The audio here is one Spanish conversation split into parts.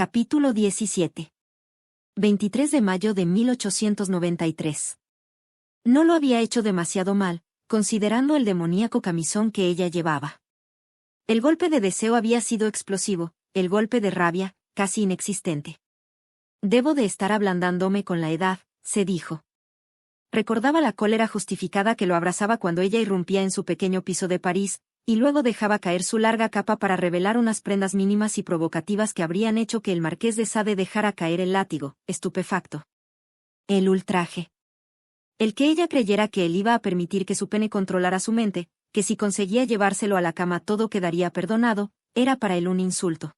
Capítulo 17. 23 de mayo de 1893. No lo había hecho demasiado mal, considerando el demoníaco camisón que ella llevaba. El golpe de deseo había sido explosivo, el golpe de rabia, casi inexistente. Debo de estar ablandándome con la edad, se dijo. Recordaba la cólera justificada que lo abrazaba cuando ella irrumpía en su pequeño piso de París, y luego dejaba caer su larga capa para revelar unas prendas mínimas y provocativas que habrían hecho que el marqués de Sade dejara caer el látigo, estupefacto. El ultraje. El que ella creyera que él iba a permitir que su pene controlara su mente, que si conseguía llevárselo a la cama todo quedaría perdonado, era para él un insulto.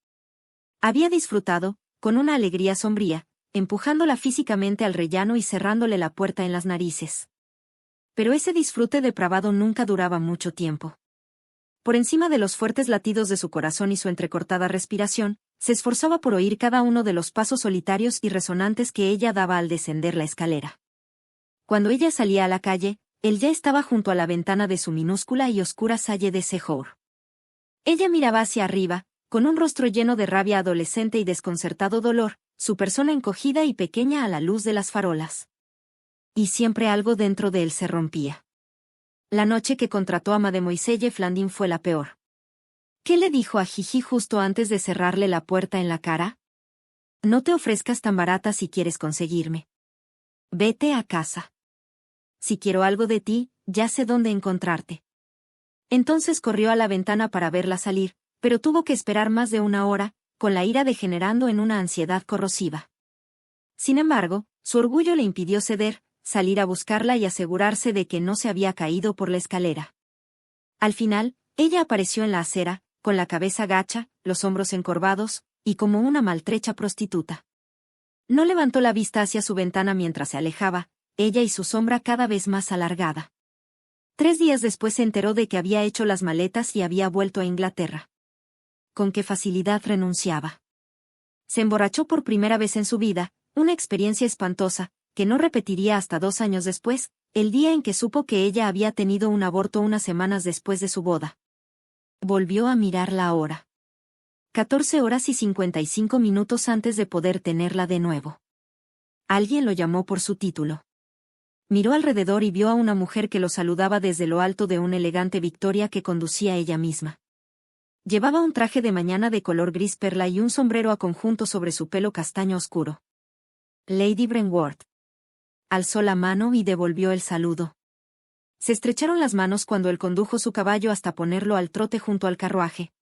Había disfrutado, con una alegría sombría, empujándola físicamente al rellano y cerrándole la puerta en las narices. Pero ese disfrute depravado nunca duraba mucho tiempo. Por encima de los fuertes latidos de su corazón y su entrecortada respiración, se esforzaba por oír cada uno de los pasos solitarios y resonantes que ella daba al descender la escalera. Cuando ella salía a la calle, él ya estaba junto a la ventana de su minúscula y oscura salle de Séjour. Ella miraba hacia arriba, con un rostro lleno de rabia adolescente y desconcertado dolor, su persona encogida y pequeña a la luz de las farolas. Y siempre algo dentro de él se rompía. La noche que contrató a Mademoiselle Flandin fue la peor. ¿Qué le dijo a Gigi justo antes de cerrarle la puerta en la cara? No te ofrezcas tan barata si quieres conseguirme. Vete a casa. Si quiero algo de ti, ya sé dónde encontrarte. Entonces corrió a la ventana para verla salir, pero tuvo que esperar más de una hora, con la ira degenerando en una ansiedad corrosiva. Sin embargo, su orgullo le impidió ceder, salir a buscarla y asegurarse de que no se había caído por la escalera. Al final, ella apareció en la acera, con la cabeza gacha, los hombros encorvados, y como una maltrecha prostituta. No levantó la vista hacia su ventana mientras se alejaba, ella y su sombra cada vez más alargada. 3 días después se enteró de que había hecho las maletas y había vuelto a Inglaterra. Con qué facilidad renunciaba. Se emborrachó por primera vez en su vida, una experiencia espantosa, que no repetiría hasta 2 años después, el día en que supo que ella había tenido un aborto unas semanas después de su boda. Volvió a mirar la hora. 14 horas y 55 minutos antes de poder tenerla de nuevo. Alguien lo llamó por su título. Miró alrededor y vio a una mujer que lo saludaba desde lo alto de una elegante victoria que conducía ella misma. Llevaba un traje de mañana de color gris perla y un sombrero a conjunto sobre su pelo castaño oscuro. Lady Brentwood. Alzó la mano y devolvió el saludo. Se estrecharon las manos cuando él condujo su caballo hasta ponerlo al trote junto al carruaje.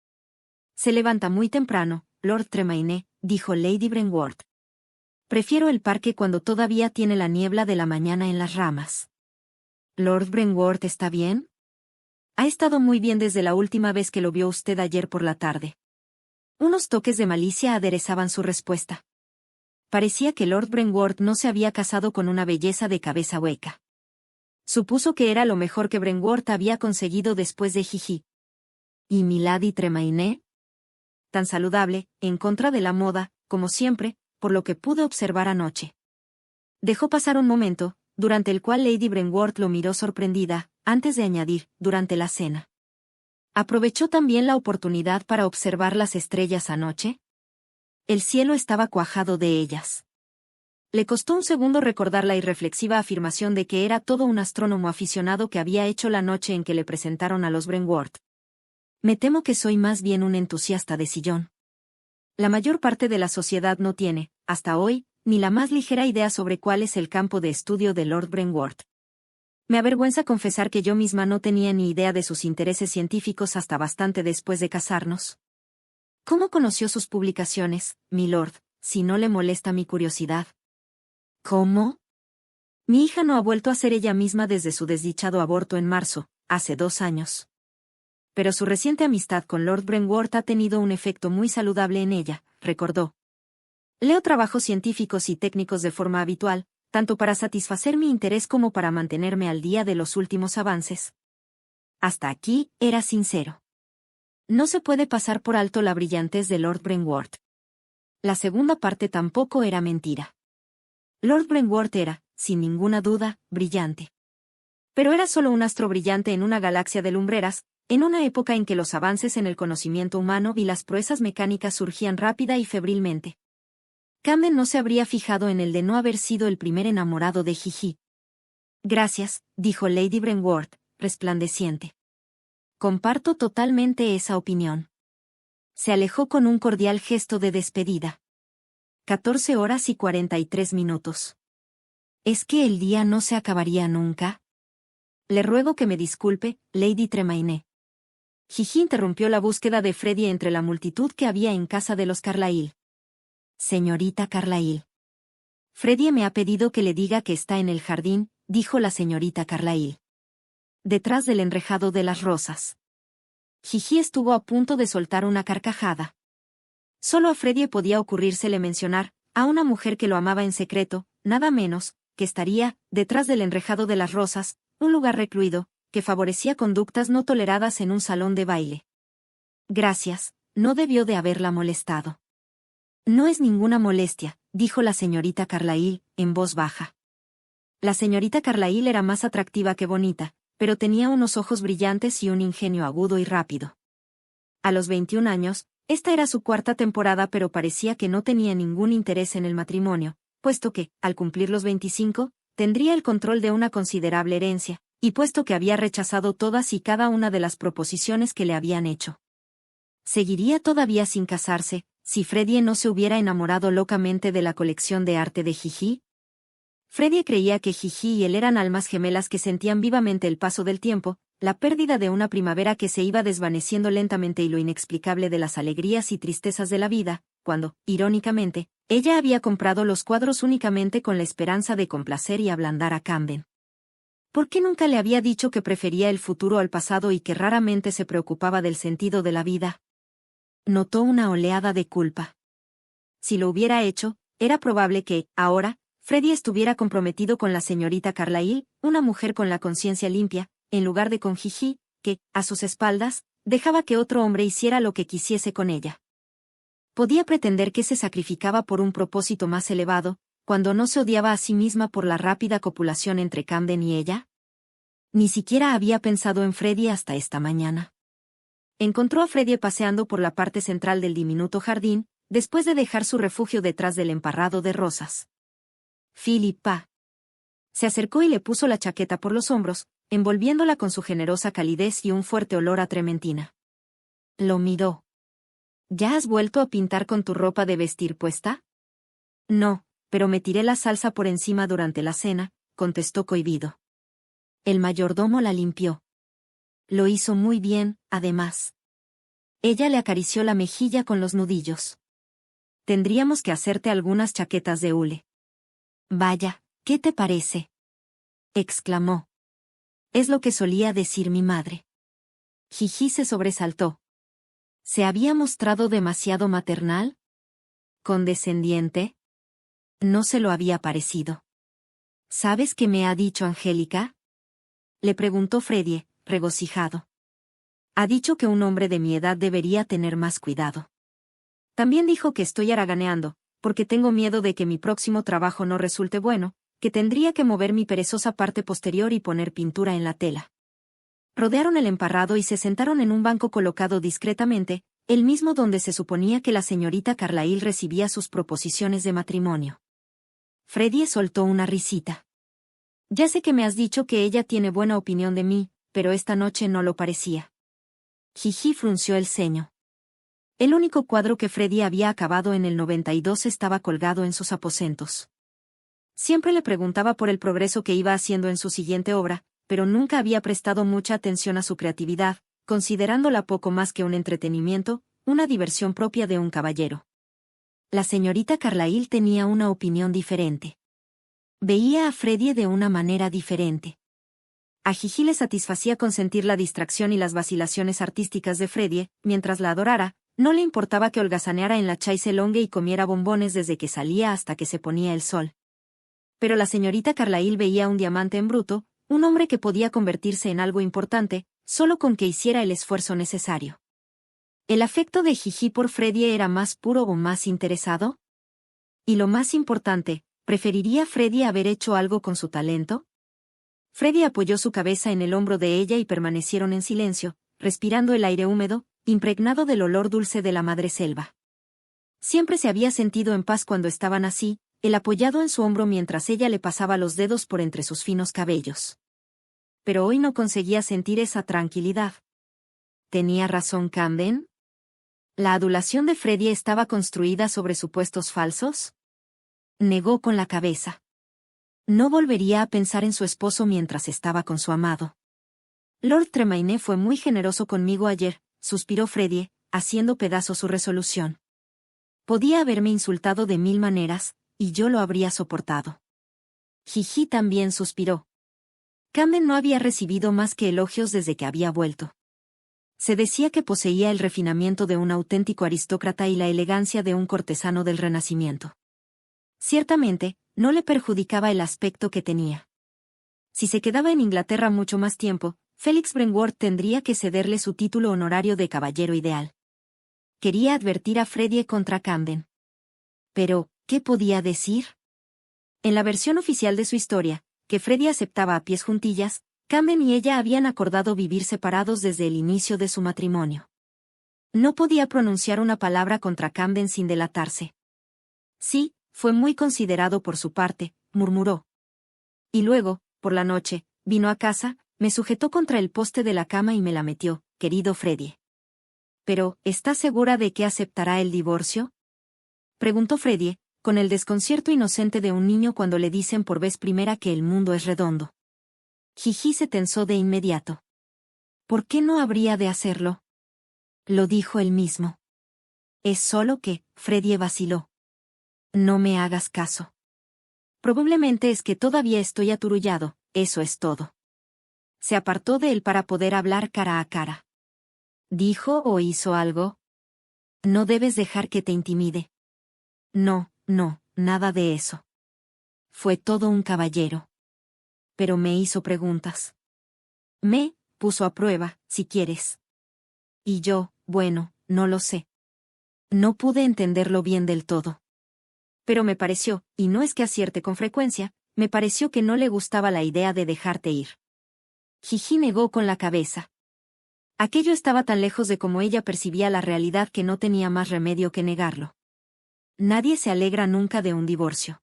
Se levanta muy temprano, Lord Tremaine, dijo Lady Brentwood. Prefiero el parque cuando todavía tiene la niebla de la mañana en las ramas. ¿Lord Brentwood está bien? Ha estado muy bien desde la última vez que lo vio usted ayer por la tarde. Unos toques de malicia aderezaban su respuesta. Parecía que Lord Brentwood no se había casado con una belleza de cabeza hueca. Supuso que era lo mejor que Brentwood había conseguido después de Gigi. ¿Y Milady Tremaine? Tan saludable, en contra de la moda, como siempre, por lo que pude observar anoche. Dejó pasar un momento, durante el cual Lady Brentwood lo miró sorprendida, antes de añadir, durante la cena. ¿Aprovechó también la oportunidad para observar las estrellas anoche? El cielo estaba cuajado de ellas. Le costó un segundo recordar la irreflexiva afirmación de que era todo un astrónomo aficionado que había hecho la noche en que le presentaron a los Brentwood. Me temo que soy más bien un entusiasta de sillón. La mayor parte de la sociedad no tiene, hasta hoy, ni la más ligera idea sobre cuál es el campo de estudio de Lord Brentwood. Me avergüenza confesar que yo misma no tenía ni idea de sus intereses científicos hasta bastante después de casarnos. ¿Cómo conoció sus publicaciones, milord, si no le molesta mi curiosidad? ¿Cómo? Mi hija no ha vuelto a ser ella misma desde su desdichado aborto en marzo, hace 2 años. Pero su reciente amistad con Lord Brentwood ha tenido un efecto muy saludable en ella, recordó. Leo trabajos científicos y técnicos de forma habitual, tanto para satisfacer mi interés como para mantenerme al día de los últimos avances. Hasta aquí, era sincero. No se puede pasar por alto la brillantez de Lord Brentwood. La segunda parte tampoco era mentira. Lord Brentwood era, sin ninguna duda, brillante. Pero era solo un astro brillante en una galaxia de lumbreras, en una época en que los avances en el conocimiento humano y las proezas mecánicas surgían rápida y febrilmente. Camden no se habría fijado en el de no haber sido el primer enamorado de Gigi. Gracias, dijo Lady Brentwood, resplandeciente. Comparto totalmente esa opinión. Se alejó con un cordial gesto de despedida. 14 horas y 43 minutos. ¿Es que el día no se acabaría nunca? Le ruego que me disculpe, Lady Tremaine. Gigi interrumpió la búsqueda de Freddie entre la multitud que había en casa de los Carlyle. Señorita Carlyle. Freddie me ha pedido que le diga que está en el jardín, dijo la señorita Carlyle. Detrás del enrejado de las rosas. Gigi estuvo a punto de soltar una carcajada. Solo a Freddie podía ocurrírsele mencionar, a una mujer que lo amaba en secreto, nada menos, que estaría, detrás del enrejado de las rosas, un lugar recluido, que favorecía conductas no toleradas en un salón de baile. Gracias, no debió de haberla molestado. No es ninguna molestia, dijo la señorita Carlyle, en voz baja. La señorita Carlyle era más atractiva que bonita, pero tenía unos ojos brillantes y un ingenio agudo y rápido. A los 21 años, esta era su cuarta temporada, pero parecía que no tenía ningún interés en el matrimonio, puesto que, al cumplir los 25, tendría el control de una considerable herencia, y puesto que había rechazado todas y cada una de las proposiciones que le habían hecho. Seguiría todavía sin casarse, si Freddie no se hubiera enamorado locamente de la colección de arte de Gigi. Freddie creía que Gigi y él eran almas gemelas que sentían vivamente el paso del tiempo, la pérdida de una primavera que se iba desvaneciendo lentamente y lo inexplicable de las alegrías y tristezas de la vida, cuando, irónicamente, ella había comprado los cuadros únicamente con la esperanza de complacer y ablandar a Camden. ¿Por qué nunca le había dicho que prefería el futuro al pasado y que raramente se preocupaba del sentido de la vida? Notó una oleada de culpa. Si lo hubiera hecho, era probable que, ahora, Freddie estuviera comprometido con la señorita Carlyle, una mujer con la conciencia limpia, en lugar de con Gigi, que, a sus espaldas, dejaba que otro hombre hiciera lo que quisiese con ella. Podía pretender que se sacrificaba por un propósito más elevado, cuando no se odiaba a sí misma por la rápida copulación entre Camden y ella. Ni siquiera había pensado en Freddie hasta esta mañana. Encontró a Freddie paseando por la parte central del diminuto jardín, después de dejar su refugio detrás del emparrado de rosas. Philippa. Se acercó y le puso la chaqueta por los hombros, envolviéndola con su generosa calidez y un fuerte olor a trementina. Lo miró. ¿Ya has vuelto a pintar con tu ropa de vestir puesta? No, pero me tiré la salsa por encima durante la cena, contestó cohibido. El mayordomo la limpió. Lo hizo muy bien, además. Ella le acarició la mejilla con los nudillos. Tendríamos que hacerte algunas chaquetas de hule. Vaya, ¿qué te parece? Exclamó. Es lo que solía decir mi madre. Gigi se sobresaltó. ¿Se había mostrado demasiado maternal? ¿Condescendiente? No se lo había parecido. ¿Sabes qué me ha dicho Angélica? Le preguntó Freddie, regocijado. Ha dicho que un hombre de mi edad debería tener más cuidado. También dijo que estoy haraganeando, porque tengo miedo de que mi próximo trabajo no resulte bueno, que tendría que mover mi perezosa parte posterior y poner pintura en la tela. Rodearon el emparrado y se sentaron en un banco colocado discretamente, el mismo donde se suponía que la señorita Carlyle recibía sus proposiciones de matrimonio. Freddie soltó una risita. Ya sé que me has dicho que ella tiene buena opinión de mí, pero esta noche no lo parecía. Gigi frunció el ceño. El único cuadro que Freddie había acabado en el 92 estaba colgado en sus aposentos. Siempre le preguntaba por el progreso que iba haciendo en su siguiente obra, pero nunca había prestado mucha atención a su creatividad, considerándola poco más que un entretenimiento, una diversión propia de un caballero. La señorita Carlyle tenía una opinión diferente. Veía a Freddie de una manera diferente. A Gigi le satisfacía consentir la distracción y las vacilaciones artísticas de Freddie, mientras la adorara, no le importaba que holgazaneara en la chaise longue y comiera bombones desde que salía hasta que se ponía el sol. Pero la señorita Carlyle veía un diamante en bruto, un hombre que podía convertirse en algo importante, solo con que hiciera el esfuerzo necesario. ¿El afecto de Gigi por Freddie era más puro o más interesado? Y lo más importante, ¿preferiría Freddie haber hecho algo con su talento? Freddie apoyó su cabeza en el hombro de ella y permanecieron en silencio, respirando el aire húmedo, impregnado del olor dulce de la madreselva. Siempre se había sentido en paz cuando estaban así, él apoyado en su hombro mientras ella le pasaba los dedos por entre sus finos cabellos. Pero hoy no conseguía sentir esa tranquilidad. ¿Tenía razón Camden? ¿La adulación de Freddie estaba construida sobre supuestos falsos? Negó con la cabeza. No volvería a pensar en su esposo mientras estaba con su amado. Lord Tremaine fue muy generoso conmigo ayer, suspiró Freddie, haciendo pedazo su resolución. Podía haberme insultado de 1000 maneras, y yo lo habría soportado. Gigi también suspiró. Camden no había recibido más que elogios desde que había vuelto. Se decía que poseía el refinamiento de un auténtico aristócrata y la elegancia de un cortesano del Renacimiento. Ciertamente, no le perjudicaba el aspecto que tenía. Si se quedaba en Inglaterra mucho más tiempo, Félix Brentwood tendría que cederle su título honorario de caballero ideal. Quería advertir a Freddie contra Camden. Pero, ¿qué podía decir? En la versión oficial de su historia, que Freddie aceptaba a pies juntillas, Camden y ella habían acordado vivir separados desde el inicio de su matrimonio. No podía pronunciar una palabra contra Camden sin delatarse. Sí, fue muy considerado por su parte, murmuró. Y luego, por la noche, vino a casa, me sujetó contra el poste de la cama y me la metió, querido Freddie. Pero, ¿estás segura de que aceptará el divorcio? Preguntó Freddie, con el desconcierto inocente de un niño cuando le dicen por vez primera que el mundo es redondo. Gigi se tensó de inmediato. ¿Por qué no habría de hacerlo? Lo dijo él mismo. Es solo que, Freddie vaciló. No me hagas caso. Probablemente es que todavía estoy aturullado, eso es todo. Se apartó de él para poder hablar cara a cara. ¿Dijo o hizo algo? No debes dejar que te intimide. No, nada de eso. Fue todo un caballero. Pero me hizo preguntas. Me puso a prueba, si quieres. Y yo, bueno, no lo sé. No pude entenderlo bien del todo. Pero me pareció, y no es que acierte con frecuencia, me pareció que no le gustaba la idea de dejarte ir. Gigi negó con la cabeza. Aquello estaba tan lejos de cómo ella percibía la realidad que no tenía más remedio que negarlo. Nadie se alegra nunca de un divorcio.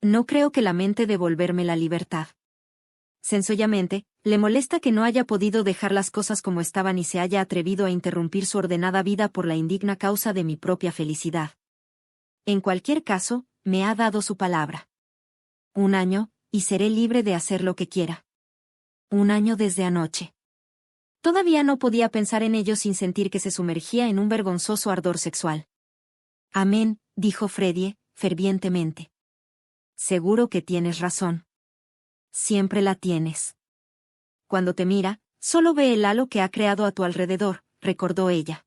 No creo que lamente devolverme la libertad. Sencillamente, le molesta que no haya podido dejar las cosas como estaban y se haya atrevido a interrumpir su ordenada vida por la indigna causa de mi propia felicidad. En cualquier caso, me ha dado su palabra. 1 año, y seré libre de hacer lo que quiera. 1 año desde anoche. Todavía no podía pensar en ello sin sentir que se sumergía en un vergonzoso ardor sexual. Amén, dijo Freddie, fervientemente. Seguro que tienes razón. Siempre la tienes. Cuando te mira, solo ve el halo que ha creado a tu alrededor, recordó ella.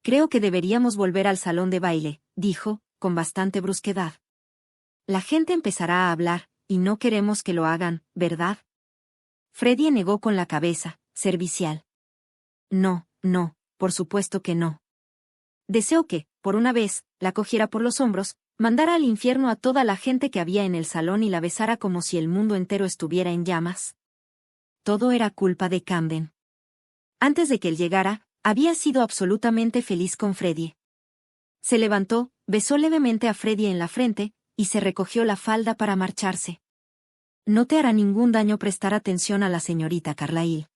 Creo que deberíamos volver al salón de baile, dijo, con bastante brusquedad. La gente empezará a hablar, y no queremos que lo hagan, ¿verdad? Freddie negó con la cabeza, servicial. No, por supuesto que no. Deseo que, por una vez, la cogiera por los hombros, mandara al infierno a toda la gente que había en el salón y la besara como si el mundo entero estuviera en llamas. Todo era culpa de Camden. Antes de que él llegara, había sido absolutamente feliz con Freddie. Se levantó, besó levemente a Freddie en la frente, y se recogió la falda para marcharse. No te hará ningún daño prestar atención a la señorita Carlyle.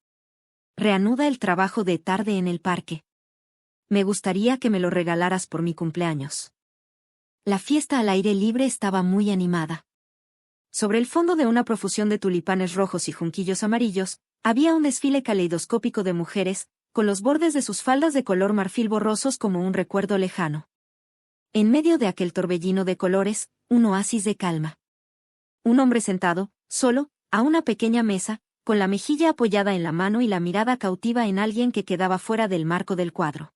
Reanuda el trabajo de tarde en el parque. Me gustaría que me lo regalaras por mi cumpleaños. La fiesta al aire libre estaba muy animada. Sobre el fondo de una profusión de tulipanes rojos y junquillos amarillos, había un desfile caleidoscópico de mujeres, con los bordes de sus faldas de color marfil borrosos como un recuerdo lejano. En medio de aquel torbellino de colores, un oasis de calma. Un hombre sentado, solo, a una pequeña mesa, con la mejilla apoyada en la mano y la mirada cautiva en alguien que quedaba fuera del marco del cuadro.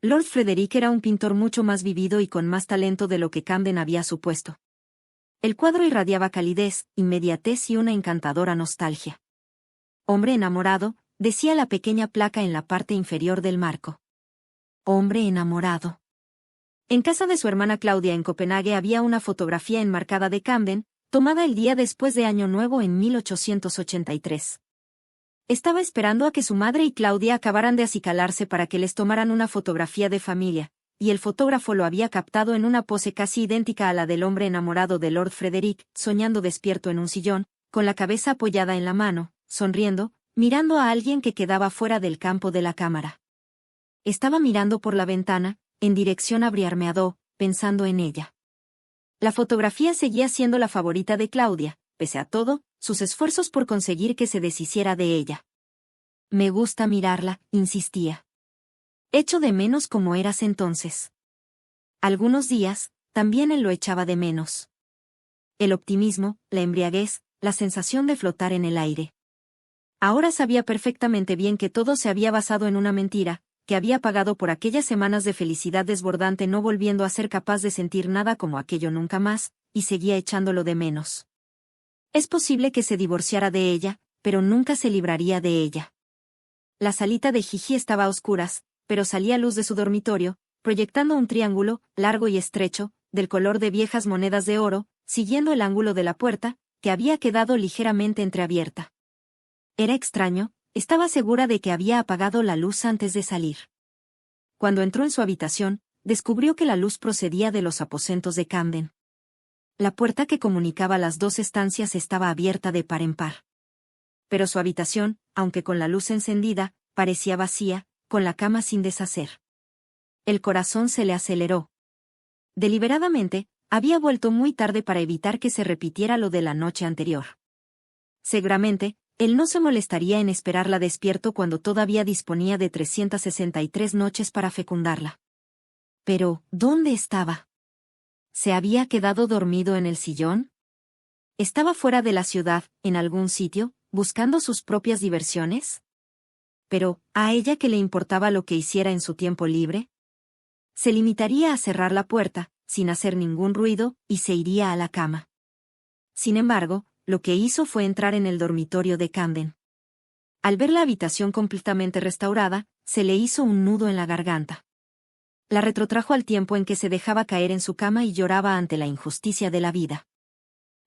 Lord Frederick era un pintor mucho más vivido y con más talento de lo que Camden había supuesto. El cuadro irradiaba calidez, inmediatez y una encantadora nostalgia. Hombre enamorado, decía la pequeña placa en la parte inferior del marco. Hombre enamorado. En casa de su hermana Claudia en Copenhague había una fotografía enmarcada de Camden, tomada el día después de Año Nuevo en 1883. Estaba esperando a que su madre y Claudia acabaran de acicalarse para que les tomaran una fotografía de familia, y el fotógrafo lo había captado en una pose casi idéntica a la del hombre enamorado de Lord Frederick, soñando despierto en un sillón, con la cabeza apoyada en la mano, sonriendo, mirando a alguien que quedaba fuera del campo de la cámara. Estaba mirando por la ventana, en dirección a Briarmeadow, pensando en ella. La fotografía seguía siendo la favorita de Claudia, pese a todo, sus esfuerzos por conseguir que se deshiciera de ella. Me gusta mirarla, insistía. Echo de menos como eras entonces. Algunos días, también él lo echaba de menos. El optimismo, la embriaguez, la sensación de flotar en el aire. Ahora sabía perfectamente bien que todo se había basado en una mentira, que había pagado por aquellas semanas de felicidad desbordante no volviendo a ser capaz de sentir nada como aquello nunca más, y seguía echándolo de menos. Es posible que se divorciara de ella, pero nunca se libraría de ella. La salita de Gigi estaba a oscuras, pero salía luz de su dormitorio, proyectando un triángulo, largo y estrecho, del color de viejas monedas de oro, siguiendo el ángulo de la puerta, que había quedado ligeramente entreabierta. Era extraño, estaba segura de que había apagado la luz antes de salir. Cuando entró en su habitación, descubrió que la luz procedía de los aposentos de Camden. La puerta que comunicaba las dos estancias estaba abierta de par en par. Pero su habitación, aunque con la luz encendida, parecía vacía, con la cama sin deshacer. El corazón se le aceleró. Deliberadamente, había vuelto muy tarde para evitar que se repitiera lo de la noche anterior. Seguramente, él no se molestaría en esperarla despierto cuando todavía disponía de 363 noches para fecundarla. Pero, ¿dónde estaba? ¿Se había quedado dormido en el sillón? ¿Estaba fuera de la ciudad, en algún sitio, buscando sus propias diversiones? Pero, ¿a ella qué le importaba lo que hiciera en su tiempo libre? Se limitaría a cerrar la puerta, sin hacer ningún ruido, y se iría a la cama. Sin embargo, lo que hizo fue entrar en el dormitorio de Camden. Al ver la habitación completamente restaurada, se le hizo un nudo en la garganta. La retrotrajo al tiempo en que se dejaba caer en su cama y lloraba ante la injusticia de la vida.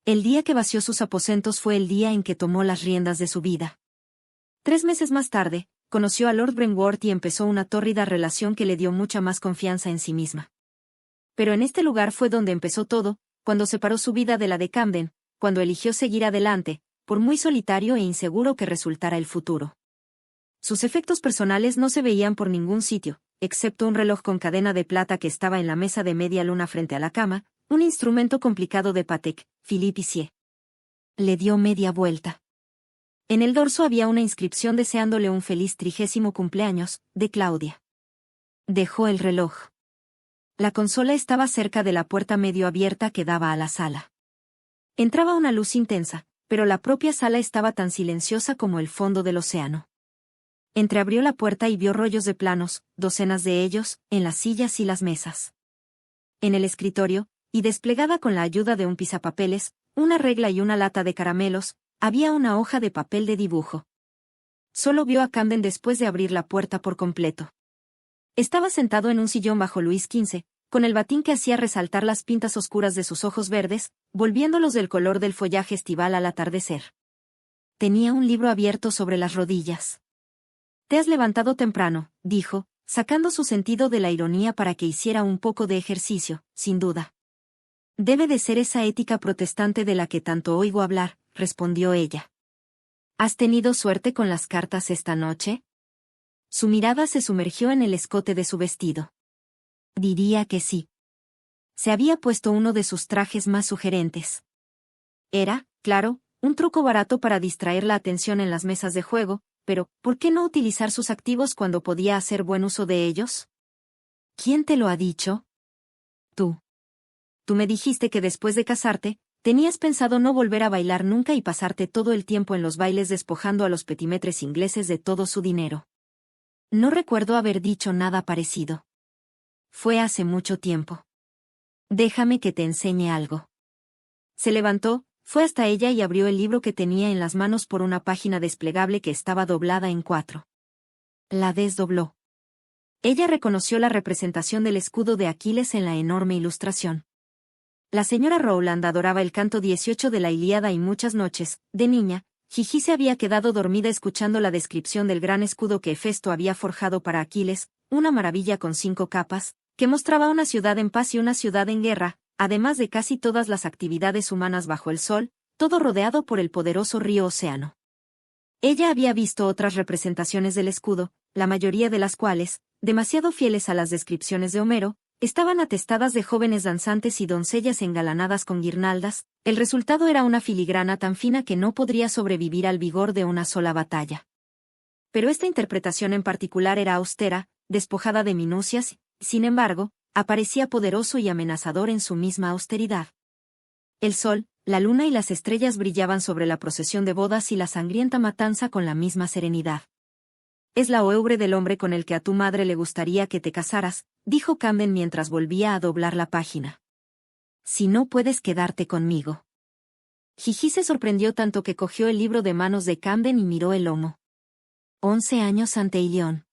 El día que vació sus aposentos fue el día en que tomó las riendas de su vida. 3 meses más tarde, conoció a Lord Brentworth y empezó una tórrida relación que le dio mucha más confianza en sí misma. Pero en este lugar fue donde empezó todo, cuando separó su vida de la de Camden, cuando eligió seguir adelante, por muy solitario e inseguro que resultara el futuro. Sus efectos personales no se veían por ningún sitio, excepto un reloj con cadena de plata que estaba en la mesa de media luna frente a la cama, un instrumento complicado de Patek Philippe Isier. Le dio media vuelta. En el dorso había una inscripción deseándole un feliz 30º cumpleaños, de Claudia. Dejó el reloj. La consola estaba cerca de la puerta medio abierta que daba a la sala. Entraba una luz intensa, pero la propia sala estaba tan silenciosa como el fondo del océano. Entreabrió la puerta y vio rollos de planos, docenas de ellos, en las sillas y las mesas. En el escritorio, y desplegada con la ayuda de un pisapapeles, una regla y una lata de caramelos, había una hoja de papel de dibujo. Solo vio a Camden después de abrir la puerta por completo. Estaba sentado en un sillón bajo Luis XV, con el batín que hacía resaltar las pintas oscuras de sus ojos verdes, volviéndolos del color del follaje estival al atardecer. Tenía un libro abierto sobre las rodillas. «Te has levantado temprano», dijo, sacando su sentido de la ironía para que hiciera un poco de ejercicio, sin duda. «Debe de ser esa ética protestante de la que tanto oigo hablar», respondió ella. «¿Has tenido suerte con las cartas esta noche?» Su mirada se sumergió en el escote de su vestido. Diría que sí. Se había puesto uno de sus trajes más sugerentes. Era, claro, un truco barato para distraer la atención en las mesas de juego, pero ¿por qué no utilizar sus activos cuando podía hacer buen uso de ellos? ¿Quién te lo ha dicho? Tú. Tú me dijiste que después de casarte, tenías pensado no volver a bailar nunca y pasarte todo el tiempo en los bailes despojando a los petimetres ingleses de todo su dinero. No recuerdo haber dicho nada parecido. Fue hace mucho tiempo. Déjame que te enseñe algo. Se levantó, fue hasta ella y abrió el libro que tenía en las manos por una página desplegable que estaba doblada en 4. La desdobló. Ella reconoció la representación del escudo de Aquiles en la enorme ilustración. La señora Rowland adoraba el canto 18 de la Ilíada y muchas noches, de niña, Gigi se había quedado dormida escuchando la descripción del gran escudo que Hefesto había forjado para Aquiles, una maravilla con 5 capas, que mostraba una ciudad en paz y una ciudad en guerra, además de casi todas las actividades humanas bajo el sol, todo rodeado por el poderoso río Océano. Ella había visto otras representaciones del escudo, la mayoría de las cuales, demasiado fieles a las descripciones de Homero, estaban atestadas de jóvenes danzantes y doncellas engalanadas con guirnaldas. El resultado era una filigrana tan fina que no podría sobrevivir al vigor de una sola batalla. Pero esta interpretación en particular era austera, despojada de minucias, sin embargo, aparecía poderoso y amenazador en su misma austeridad. El sol, la luna y las estrellas brillaban sobre la procesión de bodas y la sangrienta matanza con la misma serenidad. «Es la oeuvre del hombre con el que a tu madre le gustaría que te casaras», dijo Camden mientras volvía a doblar la página. «Si no puedes quedarte conmigo». Gigi se sorprendió tanto que cogió el libro de manos de Camden y miró el lomo. 11 años ante Ilión.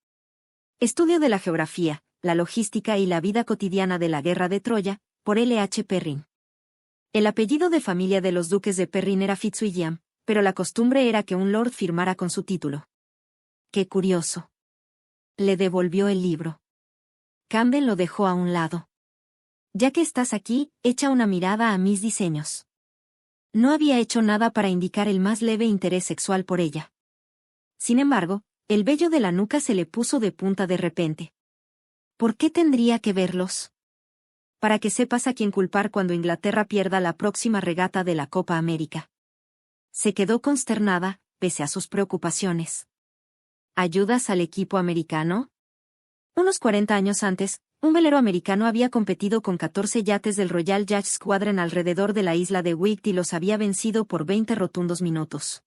Estudio de la geografía, la logística y la vida cotidiana de la guerra de Troya, por L. H. Perrin. El apellido de familia de los duques de Perrin era Fitzwilliam, pero la costumbre era que un lord firmara con su título. «Qué curioso». Le devolvió el libro. Camden lo dejó a un lado. «Ya que estás aquí, echa una mirada a mis diseños». No había hecho nada para indicar el más leve interés sexual por ella. Sin embargo, el vello de la nuca se le puso de punta de repente. «¿Por qué tendría que verlos?» «Para que sepas a quién culpar cuando Inglaterra pierda la próxima regata de la Copa América». Se quedó consternada, pese a sus preocupaciones. «¿Ayudas al equipo americano?» Unos 40 años antes, un velero americano había competido con 14 yates del Royal Yacht Squadron alrededor de la isla de Wight y los había vencido por 20 rotundos minutos.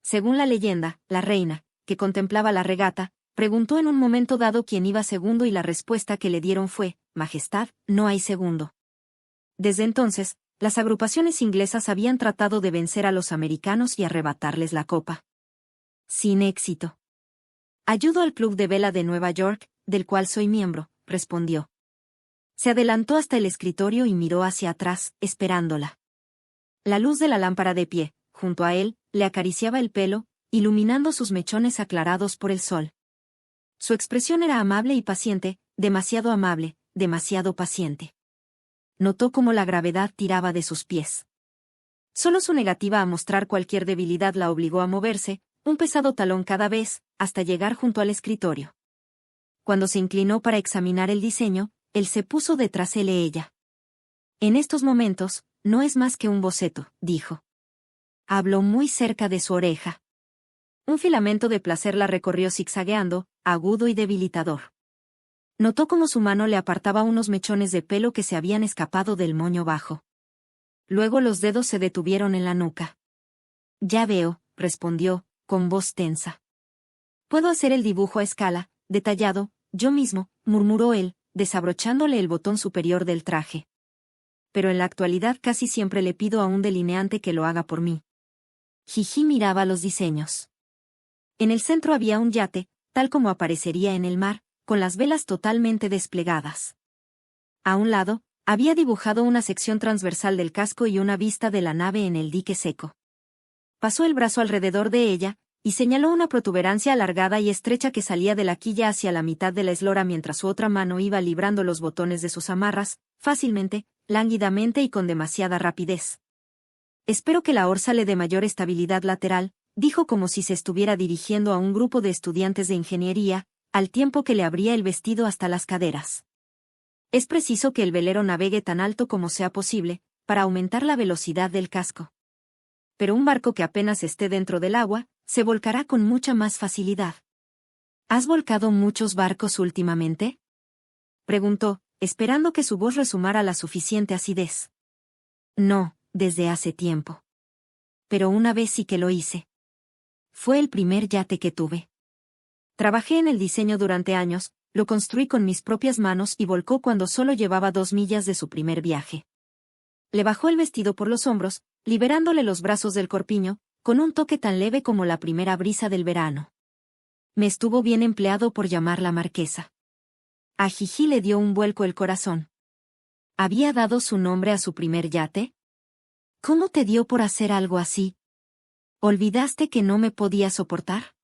Según la leyenda, la reina, que contemplaba la regata, preguntó en un momento dado quién iba segundo y la respuesta que le dieron fue: «Majestad, no hay segundo». Desde entonces, las agrupaciones inglesas habían tratado de vencer a los americanos y arrebatarles la copa. Sin éxito. «Ayudo al Club de Vela de Nueva York, del cual soy miembro», respondió. Se adelantó hasta el escritorio y miró hacia atrás, esperándola. La luz de la lámpara de pie, junto a él, le acariciaba el pelo, iluminando sus mechones aclarados por el sol. Su expresión era amable y paciente, demasiado amable, demasiado paciente. Notó cómo la gravedad tiraba de sus pies. Solo su negativa a mostrar cualquier debilidad la obligó a moverse, un pesado talón cada vez, hasta llegar junto al escritorio. Cuando se inclinó para examinar el diseño, él se puso detrás de ella. «En estos momentos, no es más que un boceto», dijo. Habló muy cerca de su oreja. Un filamento de placer la recorrió zigzagueando, agudo y debilitador. Notó cómo su mano le apartaba unos mechones de pelo que se habían escapado del moño bajo. Luego los dedos se detuvieron en la nuca. «Ya veo», respondió, con voz tensa. «Puedo hacer el dibujo a escala, detallado, yo mismo», murmuró él, desabrochándole el botón superior del traje. «Pero en la actualidad casi siempre le pido a un delineante que lo haga por mí». Gigi miraba los diseños. En el centro había un yate, tal como aparecería en el mar, con las velas totalmente desplegadas. A un lado, había dibujado una sección transversal del casco y una vista de la nave en el dique seco. Pasó el brazo alrededor de ella, y señaló una protuberancia alargada y estrecha que salía de la quilla hacia la mitad de la eslora mientras su otra mano iba librando los botones de sus amarras, fácilmente, lánguidamente y con demasiada rapidez. «Espero que la orza le dé mayor estabilidad lateral», dijo como si se estuviera dirigiendo a un grupo de estudiantes de ingeniería, al tiempo que le abría el vestido hasta las caderas. «Es preciso que el velero navegue tan alto como sea posible, para aumentar la velocidad del casco. Pero un barco que apenas esté dentro del agua, se volcará con mucha más facilidad». «¿Has volcado muchos barcos últimamente?», preguntó, esperando que su voz resumara la suficiente acidez. «No, desde hace tiempo. Pero una vez sí que lo hice. Fue el primer yate que tuve. Trabajé en el diseño durante años, lo construí con mis propias manos y volcó cuando solo llevaba 2 millas de su primer viaje». Le bajó el vestido por los hombros, liberándole los brazos del corpiño, con un toque tan leve como la primera brisa del verano. «Me estuvo bien empleado por llamarla marquesa». A Gigi le dio un vuelco el corazón. ¿Había dado su nombre a su primer yate? ¿Cómo te dio por hacer algo así? ¿Olvidaste que no me podía soportar?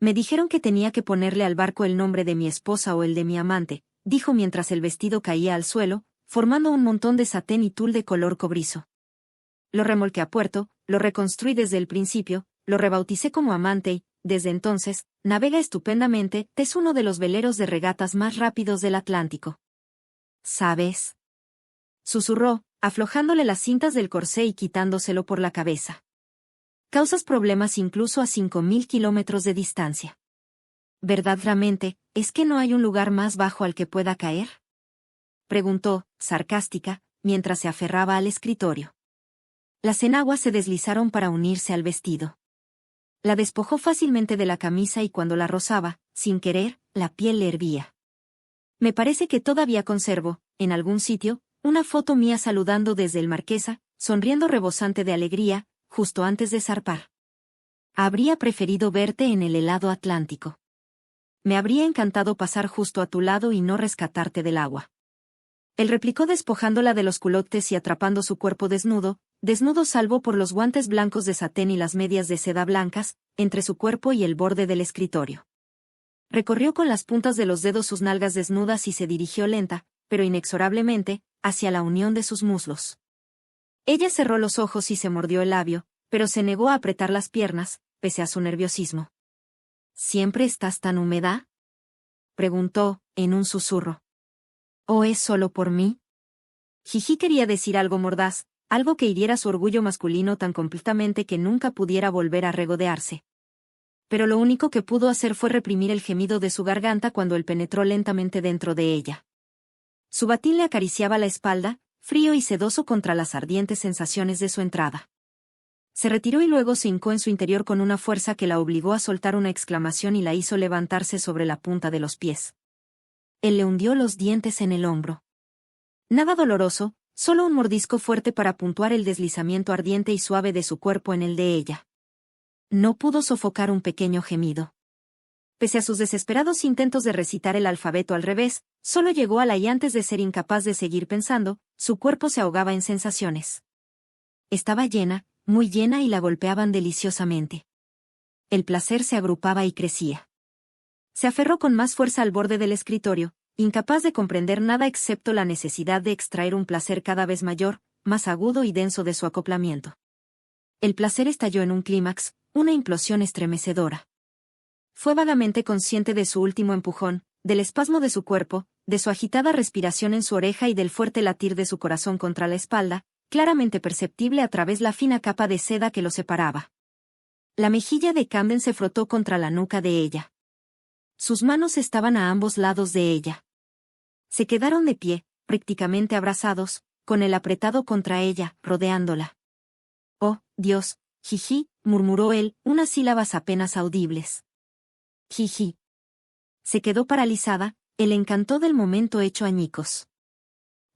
Me dijeron que tenía que ponerle al barco el nombre de mi esposa o el de mi amante, dijo mientras el vestido caía al suelo, formando un montón de satén y tul de color cobrizo. Lo remolqué a puerto, lo reconstruí desde el principio, lo rebauticé como Amante y, desde entonces, navega estupendamente, es uno de los veleros de regatas más rápidos del Atlántico. ¿Sabes? Susurró, aflojándole las cintas del corsé y quitándoselo por la cabeza. Causas problemas incluso a 5.000 kilómetros de distancia. ¿Verdaderamente, es que no hay un lugar más bajo al que pueda caer? Preguntó, sarcástica, mientras se aferraba al escritorio. Las enaguas se deslizaron para unirse al vestido. La despojó fácilmente de la camisa y cuando la rozaba, sin querer, la piel le hervía. Me parece que todavía conservo, en algún sitio, una foto mía saludando desde el Marquesa, sonriendo rebosante de alegría, justo antes de zarpar. Habría preferido verte en el helado Atlántico. Me habría encantado pasar justo a tu lado y no rescatarte del agua. Él replicó despojándola de los culottes y atrapando su cuerpo desnudo salvo por los guantes blancos de satén y las medias de seda blancas, entre su cuerpo y el borde del escritorio. Recorrió con las puntas de los dedos sus nalgas desnudas y se dirigió lenta, pero inexorablemente, hacia la unión de sus muslos. Ella cerró los ojos y se mordió el labio, pero se negó a apretar las piernas, pese a su nerviosismo. ¿Siempre estás tan húmeda?, preguntó, en un susurro. ¿O es solo por mí? Jiji quería decir algo mordaz, algo que hiriera su orgullo masculino tan completamente que nunca pudiera volver a regodearse. Pero lo único que pudo hacer fue reprimir el gemido de su garganta cuando él penetró lentamente dentro de ella. Su batín le acariciaba la espalda, frío y sedoso contra las ardientes sensaciones de su entrada. Se retiró y luego se hincó en su interior con una fuerza que la obligó a soltar una exclamación y la hizo levantarse sobre la punta de los pies. Él le hundió los dientes en el hombro. Nada doloroso, solo un mordisco fuerte para puntuar el deslizamiento ardiente y suave de su cuerpo en el de ella. No pudo sofocar un pequeño gemido. Pese a sus desesperados intentos de recitar el alfabeto al revés, solo llegó a la y antes de ser incapaz de seguir pensando, su cuerpo se ahogaba en sensaciones. Estaba llena, muy llena y la golpeaban deliciosamente. El placer se agrupaba y crecía. Se aferró con más fuerza al borde del escritorio, incapaz de comprender nada excepto la necesidad de extraer un placer cada vez mayor, más agudo y denso de su acoplamiento. El placer estalló en un clímax, una implosión estremecedora. Fue vagamente consciente de su último empujón, del espasmo de su cuerpo, de su agitada respiración en su oreja y del fuerte latir de su corazón contra la espalda, claramente perceptible a través la fina capa de seda que lo separaba. La mejilla de Camden se frotó contra la nuca de ella. Sus manos estaban a ambos lados de ella. Se quedaron de pie, prácticamente abrazados, con el apretado contra ella, rodeándola. «Oh, Dios, jiji», murmuró él, unas sílabas apenas audibles. «Jiji». Se quedó paralizada, el encanto del momento hecho añicos.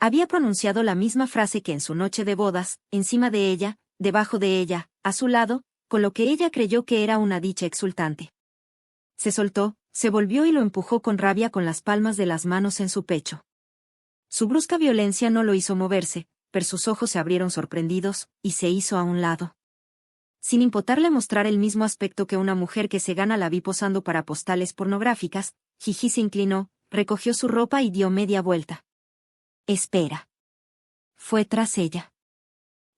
Había pronunciado la misma frase que en su noche de bodas, encima de ella, debajo de ella, a su lado, con lo que ella creyó que era una dicha exultante. Se soltó, se volvió y lo empujó con rabia con las palmas de las manos en su pecho. Su brusca violencia no lo hizo moverse, pero sus ojos se abrieron sorprendidos, y se hizo a un lado. Sin importarle mostrar el mismo aspecto que una mujer que se gana la vida posando para postales pornográficas, Jiji se inclinó, recogió su ropa y dio media vuelta. «Espera». Fue tras ella.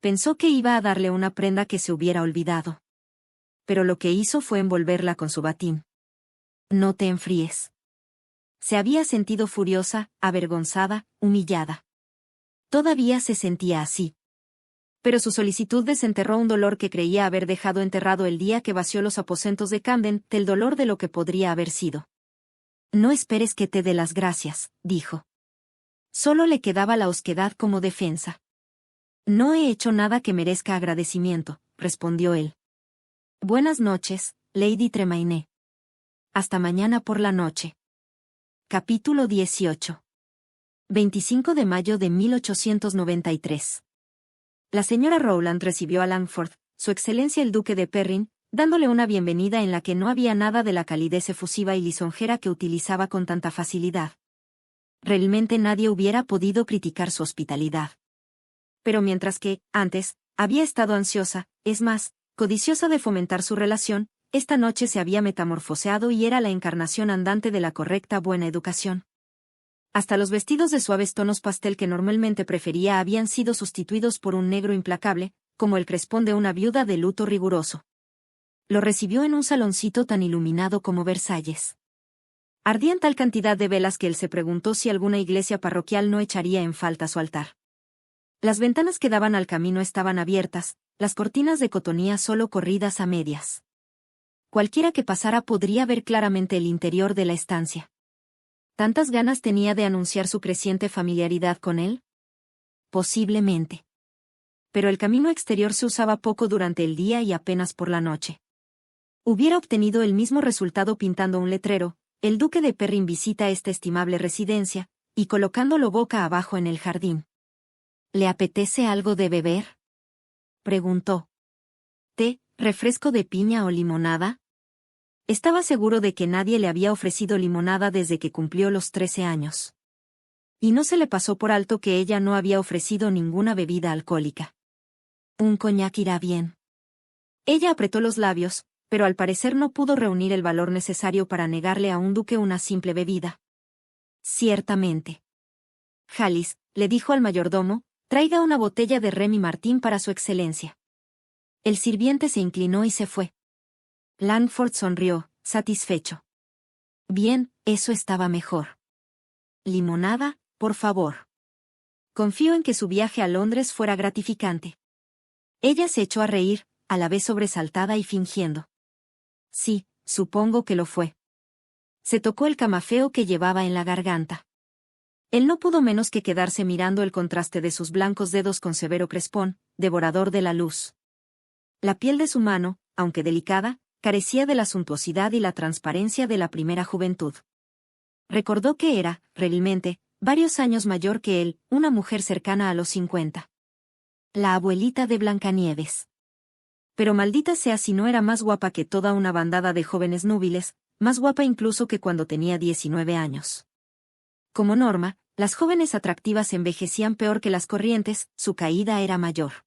Pensó que iba a darle una prenda que se hubiera olvidado. Pero lo que hizo fue envolverla con su batín. «No te enfríes». Se había sentido furiosa, avergonzada, humillada. Todavía se sentía así. Pero su solicitud desenterró un dolor que creía haber dejado enterrado el día que vació los aposentos de Camden, del dolor de lo que podría haber sido. «No esperes que te dé las gracias», dijo. Solo le quedaba la osquedad como defensa. «No he hecho nada que merezca agradecimiento», respondió él. «Buenas noches, Lady Tremaine. Hasta mañana por la noche». Capítulo 18. 25 de mayo de 1893. La señora Rowland recibió a Langford, su excelencia el duque de Perrin, dándole una bienvenida en la que no había nada de la calidez efusiva y lisonjera que utilizaba con tanta facilidad. Realmente nadie hubiera podido criticar su hospitalidad. Pero mientras que, antes, había estado ansiosa, es más, codiciosa de fomentar su relación, esta noche se había metamorfoseado y era la encarnación andante de la correcta buena educación. Hasta los vestidos de suaves tonos pastel que normalmente prefería habían sido sustituidos por un negro implacable, como el crespón de una viuda de luto riguroso. Lo recibió en un saloncito tan iluminado como Versalles. Ardían tal cantidad de velas que él se preguntó si alguna iglesia parroquial no echaría en falta su altar. Las ventanas que daban al camino estaban abiertas, las cortinas de cotonía solo corridas a medias. Cualquiera que pasara podría ver claramente el interior de la estancia. ¿Tantas ganas tenía de anunciar su creciente familiaridad con él? Posiblemente. Pero el camino exterior se usaba poco durante el día y apenas por la noche. Hubiera obtenido el mismo resultado pintando un letrero: el duque de Perrin visita esta estimable residencia, y colocándolo boca abajo en el jardín. ¿Le apetece algo de beber?, preguntó. ¿Té, refresco de piña o limonada? Estaba seguro de que nadie le había ofrecido limonada desde que cumplió los 13 años. Y no se le pasó por alto que ella no había ofrecido ninguna bebida alcohólica. Un coñac irá bien. Ella apretó los labios, pero al parecer no pudo reunir el valor necesario para negarle a un duque una simple bebida. Ciertamente. Jalis, le dijo al mayordomo, traiga una botella de Remy Martin para su excelencia. El sirviente se inclinó y se fue. Langford sonrió, satisfecho. Bien, eso estaba mejor. Limonada, por favor. Confío en que su viaje a Londres fuera gratificante. Ella se echó a reír, a la vez sobresaltada y fingiendo. Sí, supongo que lo fue. Se tocó el camafeo que llevaba en la garganta. Él no pudo menos que quedarse mirando el contraste de sus blancos dedos con severo crespón, devorador de la luz. La piel de su mano, aunque delicada, carecía de la suntuosidad y la transparencia de la primera juventud. Recordó que era, realmente, varios años mayor que él, una mujer cercana a los 50. La abuelita de Blancanieves. Pero maldita sea si no era más guapa que toda una bandada de jóvenes núbiles, más guapa incluso que cuando tenía 19 años. Como norma, las jóvenes atractivas envejecían peor que las corrientes, su caída era mayor.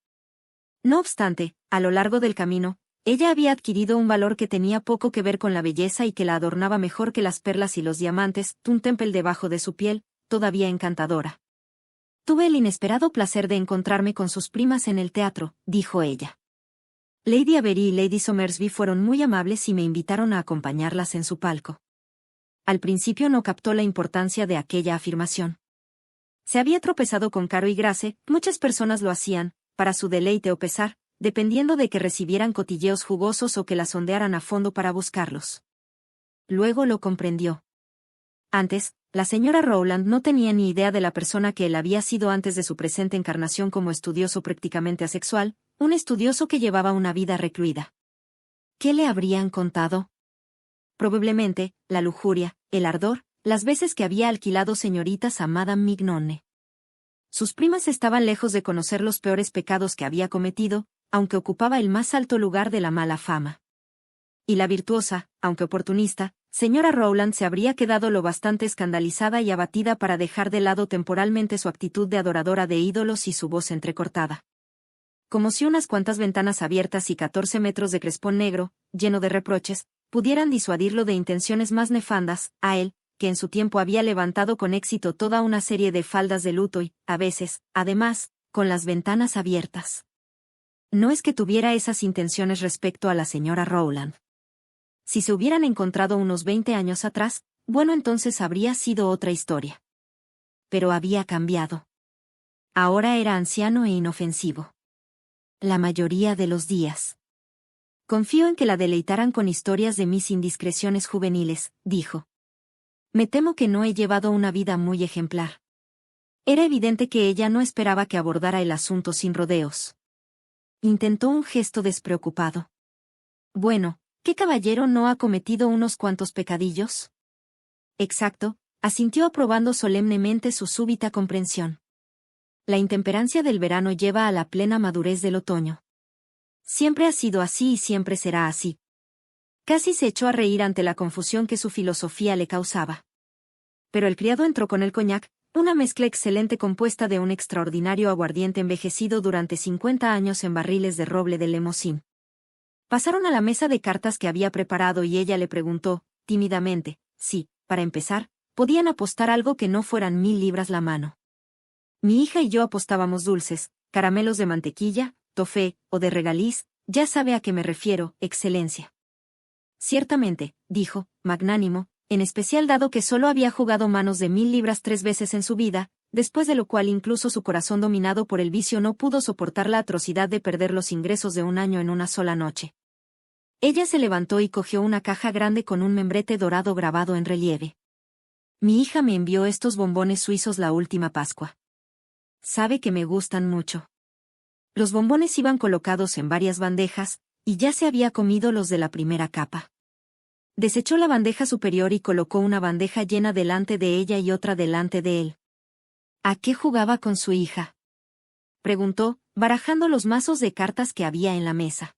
No obstante, a lo largo del camino, ella había adquirido un valor que tenía poco que ver con la belleza y que la adornaba mejor que las perlas y los diamantes, un templo debajo de su piel, todavía encantadora. Tuve el inesperado placer de encontrarme con sus primas en el teatro, dijo ella. Lady Avery y Lady Somersby fueron muy amables y me invitaron a acompañarlas en su palco. Al principio no captó la importancia de aquella afirmación. Se había tropezado con Caro y Grace, muchas personas lo hacían, para su deleite o pesar, dependiendo de que recibieran cotilleos jugosos o que la sondearan a fondo para buscarlos. Luego lo comprendió. Antes, la señora Rowland no tenía ni idea de la persona que él había sido antes de su presente encarnación como estudioso prácticamente asexual, un estudioso que llevaba una vida recluida. ¿Qué le habrían contado? Probablemente, la lujuria, el ardor, las veces que había alquilado señoritas a Madame Mignonne. Sus primas estaban lejos de conocer los peores pecados que había cometido, aunque ocupaba el más alto lugar de la mala fama. Y la virtuosa, aunque oportunista, señora Rowland se habría quedado lo bastante escandalizada y abatida para dejar de lado temporalmente su actitud de adoradora de ídolos y su voz entrecortada. Como si unas cuantas ventanas abiertas y 14 metros de crespón negro, lleno de reproches, pudieran disuadirlo de intenciones más nefandas, a él, que en su tiempo había levantado con éxito toda una serie de faldas de luto y, a veces, además, con las ventanas abiertas. No es que tuviera esas intenciones respecto a la señora Rowland. Si se hubieran encontrado unos 20 años atrás, bueno, entonces habría sido otra historia. Pero había cambiado. Ahora era anciano e inofensivo. La mayoría de los días. Confío en que la deleitaran con historias de mis indiscreciones juveniles, dijo. Me temo que no he llevado una vida muy ejemplar. Era evidente que ella no esperaba que abordara el asunto sin rodeos. Intentó un gesto despreocupado. Bueno, ¿qué caballero no ha cometido unos cuantos pecadillos? Exacto, asintió aprobando solemnemente su súbita comprensión. La intemperancia del verano lleva a la plena madurez del otoño. Siempre ha sido así y siempre será así. Casi se echó a reír ante la confusión que su filosofía le causaba. Pero el criado entró con el coñac, una mezcla excelente compuesta de un extraordinario aguardiente envejecido durante 50 años en barriles de roble del Lemosín. Pasaron a la mesa de cartas que había preparado y ella le preguntó, tímidamente, si, para empezar, podían apostar algo que no fueran 1000 libras la mano. Mi hija y yo apostábamos dulces, caramelos de mantequilla, toffee, o de regaliz, ya sabe a qué me refiero, Excelencia. Ciertamente, dijo, magnánimo, en especial dado que solo había jugado manos de 1000 libras 3 veces en su vida, después de lo cual incluso su corazón dominado por el vicio no pudo soportar la atrocidad de perder los ingresos de un año en una sola noche. Ella se levantó y cogió una caja grande con un membrete dorado grabado en relieve. Mi hija me envió estos bombones suizos la última Pascua. Sabe que me gustan mucho. Los bombones iban colocados en varias bandejas, y ya se había comido los de la primera capa. Desechó la bandeja superior y colocó una bandeja llena delante de ella y otra delante de él. ¿A qué jugaba con su hija?, preguntó, barajando los mazos de cartas que había en la mesa.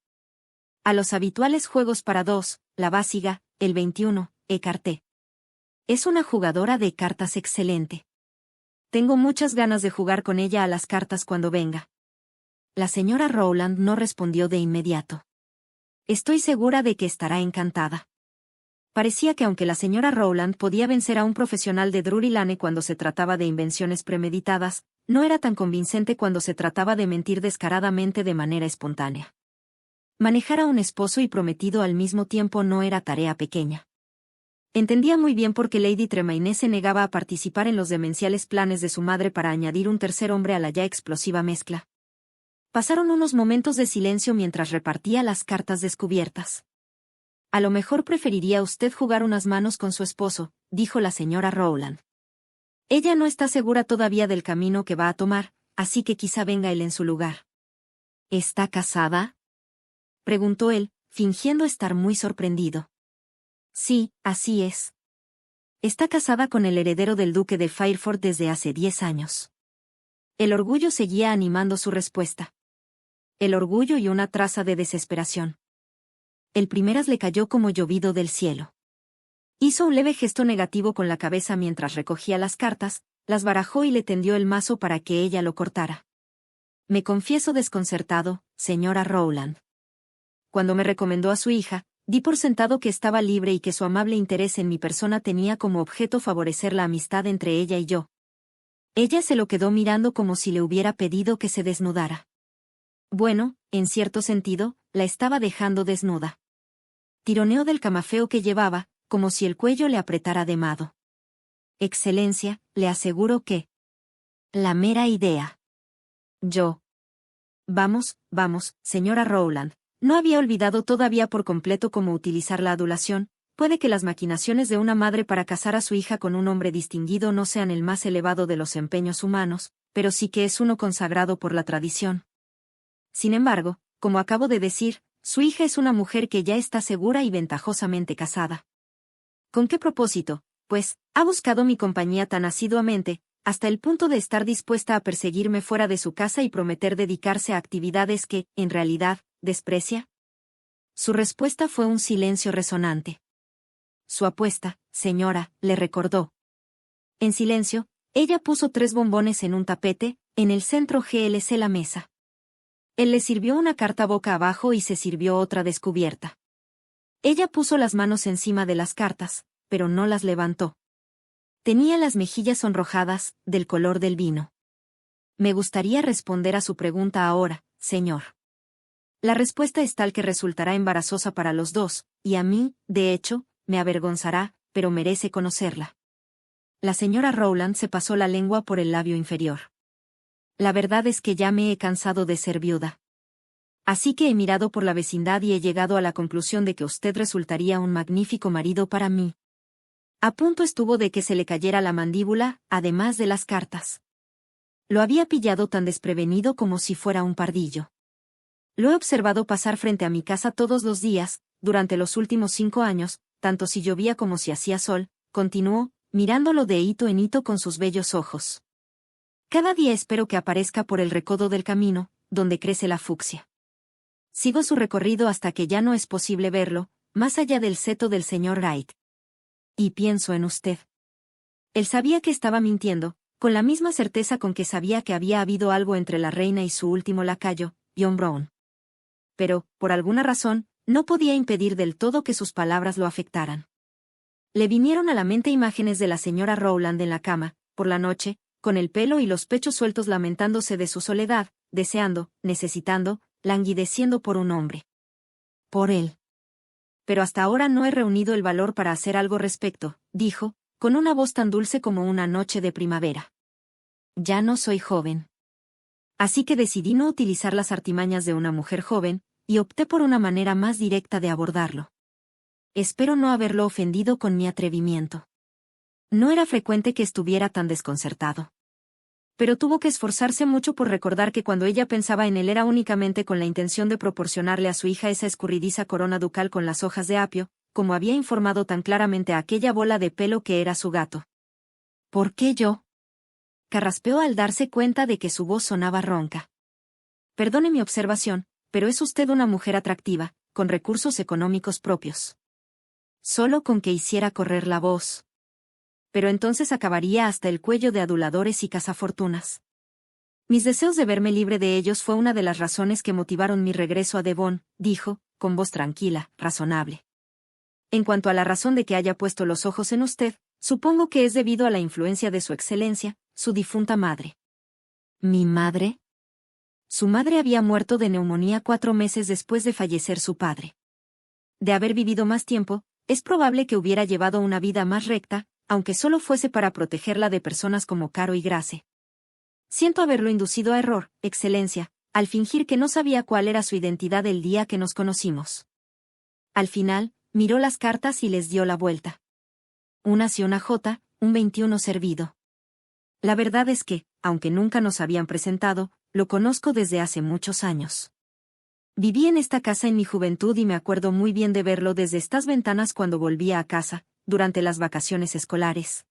A los habituales juegos para dos, la básica, el 21, écarté. Es una jugadora de cartas excelente. Tengo muchas ganas de jugar con ella a las cartas cuando venga. La señora Rowland no respondió de inmediato. Estoy segura de que estará encantada. Parecía que aunque la señora Rowland podía vencer a un profesional de Drury Lane cuando se trataba de invenciones premeditadas, no era tan convincente cuando se trataba de mentir descaradamente de manera espontánea. Manejar a un esposo y prometido al mismo tiempo no era tarea pequeña. Entendía muy bien por qué Lady Tremaine se negaba a participar en los demenciales planes de su madre para añadir un tercer hombre a la ya explosiva mezcla. Pasaron unos momentos de silencio mientras repartía las cartas descubiertas. A lo mejor preferiría usted jugar unas manos con su esposo, dijo la señora Rowland. Ella no está segura todavía del camino que va a tomar, así que quizá venga él en su lugar. ¿Está casada?, preguntó él, fingiendo estar muy sorprendido. Sí, así es. Está casada con el heredero del duque de Fairford desde hace 10 años. El orgullo seguía animando su respuesta. El orgullo y una traza de desesperación. El primeras le cayó como llovido del cielo. Hizo un leve gesto negativo con la cabeza mientras recogía las cartas, las barajó y le tendió el mazo para que ella lo cortara. Me confieso desconcertado, señora Rowland. Cuando me recomendó a su hija, di por sentado que estaba libre y que su amable interés en mi persona tenía como objeto favorecer la amistad entre ella y yo. Ella se lo quedó mirando como si le hubiera pedido que se desnudara. Bueno, en cierto sentido, la estaba dejando desnuda. Tironeó del camafeo que llevaba, como si el cuello le apretara de mado. Excelencia, le aseguro que... La mera idea. Yo. Vamos, señora Rowland. No había olvidado todavía por completo cómo utilizar la adulación. Puede que las maquinaciones de una madre para casar a su hija con un hombre distinguido no sean el más elevado de los empeños humanos, pero sí que es uno consagrado por la tradición. Sin embargo, como acabo de decir, su hija es una mujer que ya está segura y ventajosamente casada. ¿Con qué propósito? Pues, ha buscado mi compañía tan asiduamente, hasta el punto de estar dispuesta a perseguirme fuera de su casa y prometer dedicarse a actividades que, en realidad, desprecia. Su respuesta fue un silencio resonante. Su apuesta, señora, le recordó. En silencio, ella puso 3 bombones en un tapete, en el centro GLC la mesa. Él le sirvió una carta boca abajo y se sirvió otra descubierta. Ella puso las manos encima de las cartas, pero no las levantó. Tenía las mejillas sonrojadas, del color del vino. Me gustaría responder a su pregunta ahora, señor. La respuesta es tal que resultará embarazosa para los dos, y a mí, de hecho, me avergonzará, pero merece conocerla. La señora Rowland se pasó la lengua por el labio inferior. La verdad es que ya me he cansado de ser viuda. Así que he mirado por la vecindad y he llegado a la conclusión de que usted resultaría un magnífico marido para mí. A punto estuvo de que se le cayera la mandíbula, además de las cartas. Lo había pillado tan desprevenido como si fuera un pardillo. Lo he observado pasar frente a mi casa todos los días, durante los últimos 5 años, tanto si llovía como si hacía sol, continuó, mirándolo de hito en hito con sus bellos ojos. Cada día espero que aparezca por el recodo del camino, donde crece la fucsia. Sigo su recorrido hasta que ya no es posible verlo, más allá del seto del señor Wright. Y pienso en usted. Él sabía que estaba mintiendo, con la misma certeza con que sabía que había habido algo entre la reina y su último lacayo, John Brown. Pero, por alguna razón, no podía impedir del todo que sus palabras lo afectaran. Le vinieron a la mente imágenes de la señora Rowland en la cama, por la noche, con el pelo y los pechos sueltos lamentándose de su soledad, deseando, necesitando, languideciendo por un hombre. Por él. Pero hasta ahora no he reunido el valor para hacer algo respecto, dijo, con una voz tan dulce como una noche de primavera. Ya no soy joven. Así que decidí no utilizar las artimañas de una mujer joven, y opté por una manera más directa de abordarlo. Espero no haberlo ofendido con mi atrevimiento. No era frecuente que estuviera tan desconcertado. Pero tuvo que esforzarse mucho por recordar que cuando ella pensaba en él era únicamente con la intención de proporcionarle a su hija esa escurridiza corona ducal con las hojas de apio, como había informado tan claramente a aquella bola de pelo que era su gato. ¿Por qué yo? Carraspeó al darse cuenta de que su voz sonaba ronca. Perdone mi observación, pero es usted una mujer atractiva, con recursos económicos propios. Solo con que hiciera correr la voz. Pero entonces acabaría hasta el cuello de aduladores y cazafortunas. Mis deseos de verme libre de ellos fue una de las razones que motivaron mi regreso a Devon, dijo, con voz tranquila, razonable. En cuanto a la razón de que haya puesto los ojos en usted, supongo que es debido a la influencia de su excelencia, su difunta madre. ¿Mi madre? Su madre había muerto de neumonía 4 meses después de fallecer su padre. De haber vivido más tiempo, es probable que hubiera llevado una vida más recta, aunque solo fuese para protegerla de personas como Caro y Grace. Siento haberlo inducido a error, Excelencia, al fingir que no sabía cuál era su identidad el día que nos conocimos. Al final, miró las cartas y les dio la vuelta. Una sí una J, un 21 servido. La verdad es que, aunque nunca nos habían presentado, lo conozco desde hace muchos años. Viví en esta casa en mi juventud y me acuerdo muy bien de verlo desde estas ventanas cuando volvía a casa, durante las vacaciones escolares.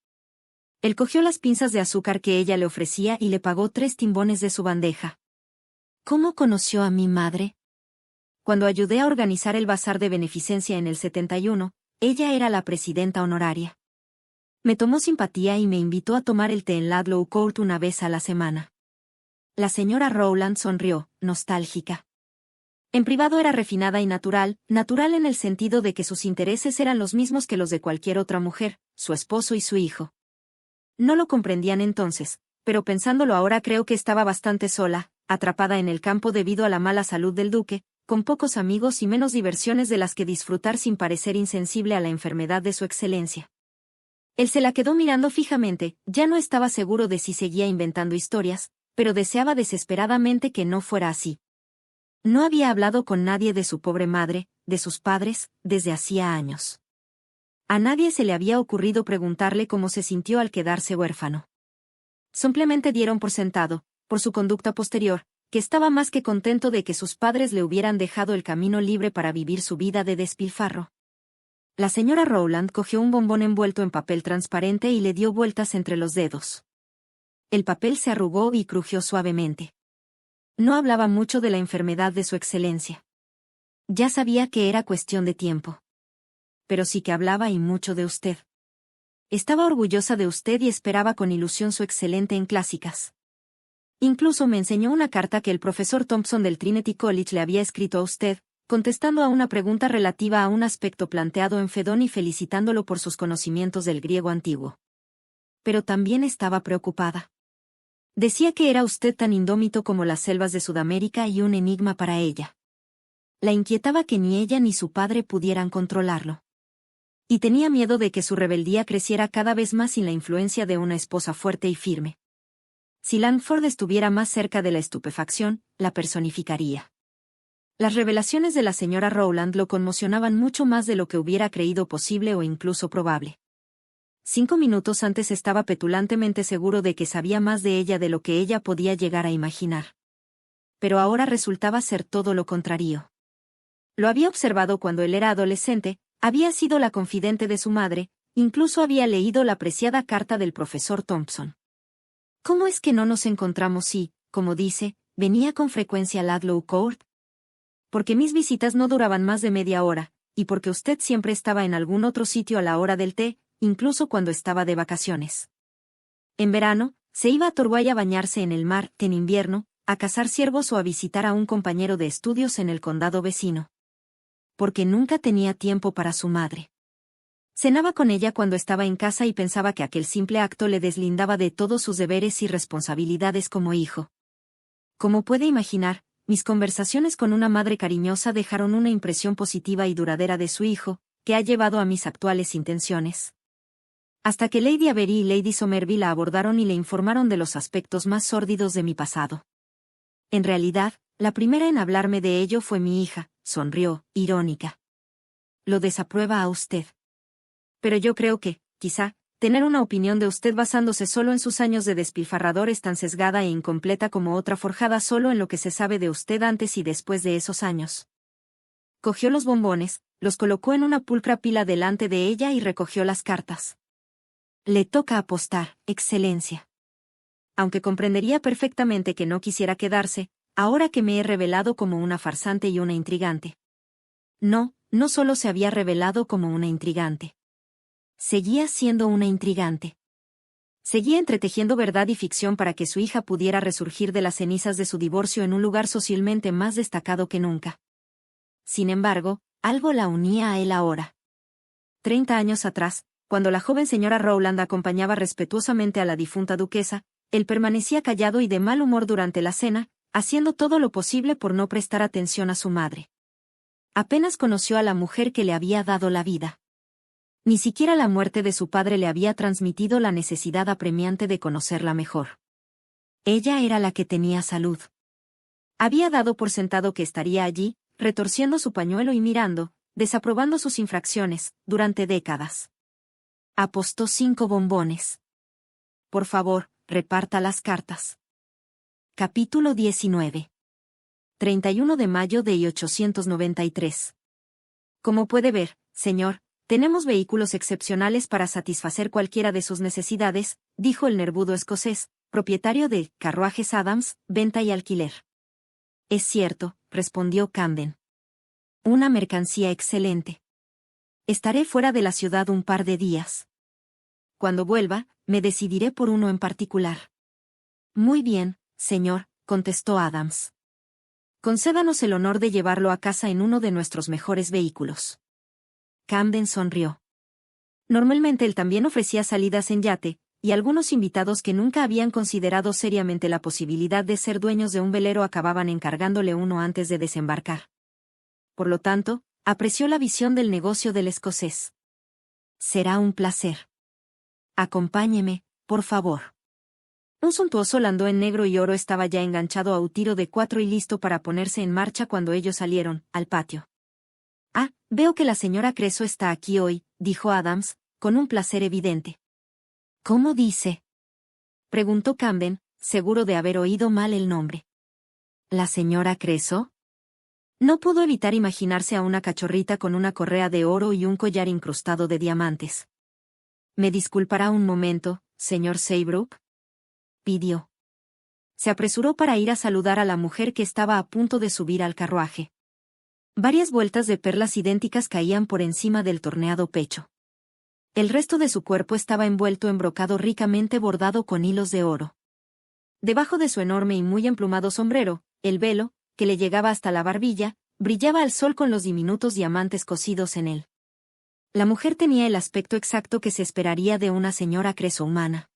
Él cogió las pinzas de azúcar que ella le ofrecía y le pagó 3 timbones de su bandeja. ¿Cómo conoció a mi madre? Cuando ayudé a organizar el bazar de beneficencia en el 71, ella era la presidenta honoraria. Me tomó simpatía y me invitó a tomar el té en Ludlow Court una vez a la semana. La señora Rowland sonrió, nostálgica. En privado era refinada y natural en el sentido de que sus intereses eran los mismos que los de cualquier otra mujer, su esposo y su hijo. No lo comprendían entonces, pero pensándolo ahora creo que estaba bastante sola, atrapada en el campo debido a la mala salud del duque, con pocos amigos y menos diversiones de las que disfrutar sin parecer insensible a la enfermedad de su excelencia. Él se la quedó mirando fijamente, ya no estaba seguro de si seguía inventando historias, pero deseaba desesperadamente que no fuera así. No había hablado con nadie de su pobre madre, de sus padres, desde hacía años. A nadie se le había ocurrido preguntarle cómo se sintió al quedarse huérfano. Simplemente dieron por sentado, por su conducta posterior, que estaba más que contento de que sus padres le hubieran dejado el camino libre para vivir su vida de despilfarro. La señora Rowland cogió un bombón envuelto en papel transparente y le dio vueltas entre los dedos. El papel se arrugó y crujió suavemente. No hablaba mucho de la enfermedad de su excelencia. Ya sabía que era cuestión de tiempo. Pero sí que hablaba y mucho de usted. Estaba orgullosa de usted y esperaba con ilusión su excelente en clásicas. Incluso me enseñó una carta que el profesor Thompson del Trinity College le había escrito a usted, contestando a una pregunta relativa a un aspecto planteado en Fedón y felicitándolo por sus conocimientos del griego antiguo. Pero también estaba preocupada. Decía que era usted tan indómito como las selvas de Sudamérica y un enigma para ella. La inquietaba que ni ella ni su padre pudieran controlarlo. Y tenía miedo de que su rebeldía creciera cada vez más sin la influencia de una esposa fuerte y firme. Si Langford estuviera más cerca de la estupefacción, la personificaría. Las revelaciones de la señora Rowland lo conmocionaban mucho más de lo que hubiera creído posible o incluso probable. 5 minutos antes estaba petulantemente seguro de que sabía más de ella de lo que ella podía llegar a imaginar. Pero ahora resultaba ser todo lo contrario. Lo había observado cuando él era adolescente, había sido la confidente de su madre, incluso había leído la preciada carta del profesor Thompson. ¿Cómo es que no nos encontramos si, como dice, venía con frecuencia a Ludlow Court? Porque mis visitas no duraban más de media hora, y porque usted siempre estaba en algún otro sitio a la hora del té, incluso cuando estaba de vacaciones. En verano, se iba a Torway a bañarse en el mar, en invierno, a cazar ciervos o a visitar a un compañero de estudios en el condado vecino. Porque nunca tenía tiempo para su madre. Cenaba con ella cuando estaba en casa y pensaba que aquel simple acto le deslindaba de todos sus deberes y responsabilidades como hijo. Como puede imaginar, mis conversaciones con una madre cariñosa dejaron una impresión positiva y duradera de su hijo, que ha llevado a mis actuales intenciones. Hasta que Lady Avery y Lady Somerville la abordaron y le informaron de los aspectos más sórdidos de mi pasado. En realidad, la primera en hablarme de ello fue mi hija, sonrió, irónica. ¿Lo desaprueba a usted? Pero yo creo que, quizá, tener una opinión de usted basándose solo en sus años de despilfarrador es tan sesgada e incompleta como otra forjada solo en lo que se sabe de usted antes y después de esos años. Cogió los bombones, los colocó en una pulcra pila delante de ella y recogió las cartas. Le toca apostar, Excelencia. Aunque comprendería perfectamente que no quisiera quedarse, ahora que me he revelado como una farsante y una intrigante. No, no solo se había revelado como una intrigante. Seguía siendo una intrigante. Seguía entretejiendo verdad y ficción para que su hija pudiera resurgir de las cenizas de su divorcio en un lugar socialmente más destacado que nunca. Sin embargo, algo la unía a él ahora. 30 años atrás, cuando la joven señora Rowland acompañaba respetuosamente a la difunta duquesa, él permanecía callado y de mal humor durante la cena, haciendo todo lo posible por no prestar atención a su madre. Apenas conoció a la mujer que le había dado la vida. Ni siquiera la muerte de su padre le había transmitido la necesidad apremiante de conocerla mejor. Ella era la que tenía salud. Había dado por sentado que estaría allí, retorciendo su pañuelo y mirando, desaprobando sus infracciones, durante décadas. Apostó 5 bombones. Por favor, reparta las cartas. Capítulo 19. 31 de mayo de 1893. Como puede ver, señor, tenemos vehículos excepcionales para satisfacer cualquiera de sus necesidades, dijo el nervudo escocés, propietario de Carruajes Adams, venta y alquiler. Es cierto, respondió Camden. Una mercancía excelente. Estaré fuera de la ciudad un par de días. Cuando vuelva, me decidiré por uno en particular. Muy bien, señor, contestó Adams. Concédanos el honor de llevarlo a casa en uno de nuestros mejores vehículos. Camden sonrió. Normalmente él también ofrecía salidas en yate, y algunos invitados que nunca habían considerado seriamente la posibilidad de ser dueños de un velero acababan encargándole uno antes de desembarcar. Por lo tanto, apreció la visión del negocio del escocés. Será un placer. Acompáñeme, por favor. Un suntuoso landó en negro y oro estaba ya enganchado a un tiro de 4 y listo para ponerse en marcha cuando ellos salieron, al patio. Ah, veo que la señora Creso está aquí hoy, dijo Adams, con un placer evidente. ¿Cómo dice? Preguntó Camden, seguro de haber oído mal el nombre. ¿La señora Creso? No pudo evitar imaginarse a una cachorrita con una correa de oro y un collar incrustado de diamantes. ¿Me disculpará un momento, señor Seybrook?, pidió. Se apresuró para ir a saludar a la mujer que estaba a punto de subir al carruaje. Varias vueltas de perlas idénticas caían por encima del torneado pecho. El resto de su cuerpo estaba envuelto en brocado ricamente bordado con hilos de oro. Debajo de su enorme y muy emplumado sombrero, el velo, que le llegaba hasta la barbilla, brillaba al sol con los diminutos diamantes cosidos en él. La mujer tenía el aspecto exacto que se esperaría de una señora Creso humana.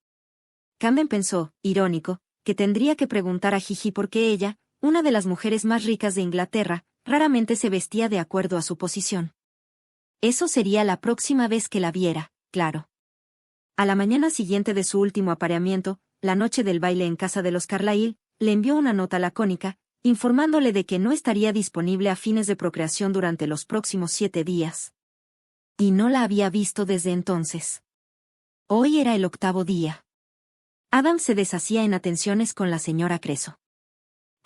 Camden pensó, irónico, que tendría que preguntar a Gigi por qué ella, una de las mujeres más ricas de Inglaterra, raramente se vestía de acuerdo a su posición. Eso sería la próxima vez que la viera, claro. A la mañana siguiente de su último apareamiento, la noche del baile en casa de los Carlyle, le envió una nota lacónica, informándole de que no estaría disponible a fines de procreación durante los próximos 7 días. Y no la había visto desde entonces. Hoy era el 8º día. Adams se deshacía en atenciones con la señora Creso.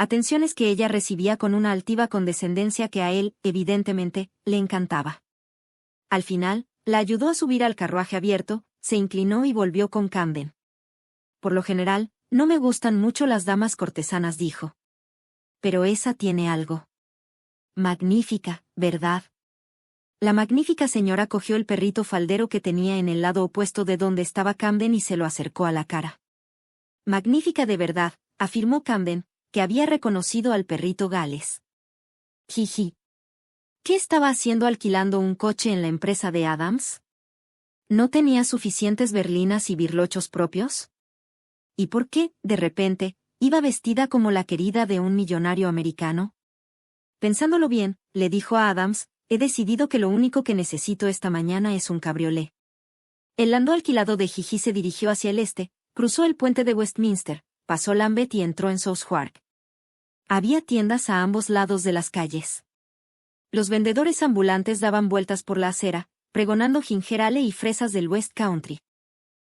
Atenciones que ella recibía con una altiva condescendencia que a él, evidentemente, le encantaba. Al final, la ayudó a subir al carruaje abierto, se inclinó y volvió con Camden. Por lo general, no me gustan mucho las damas cortesanas, dijo. Pero esa tiene algo. Magnífica, ¿verdad? La magnífica señora cogió el perrito faldero que tenía en el lado opuesto de donde estaba Camden y se lo acercó a la cara. Magnífica de verdad, afirmó Camden, que había reconocido al perrito Gales. Jiji. ¿Qué estaba haciendo alquilando un coche en la empresa de Adams? ¿No tenía suficientes berlinas y birlochos propios? ¿Y por qué, de repente, iba vestida como la querida de un millonario americano? Pensándolo bien, le dijo a Adams, he decidido que lo único que necesito esta mañana es un cabriolé. El landó alquilado de Gigi se dirigió hacia el este, cruzó el puente de Westminster, pasó Lambeth y entró en Southwark. Había tiendas a ambos lados de las calles. Los vendedores ambulantes daban vueltas por la acera, pregonando ginger ale y fresas del West Country.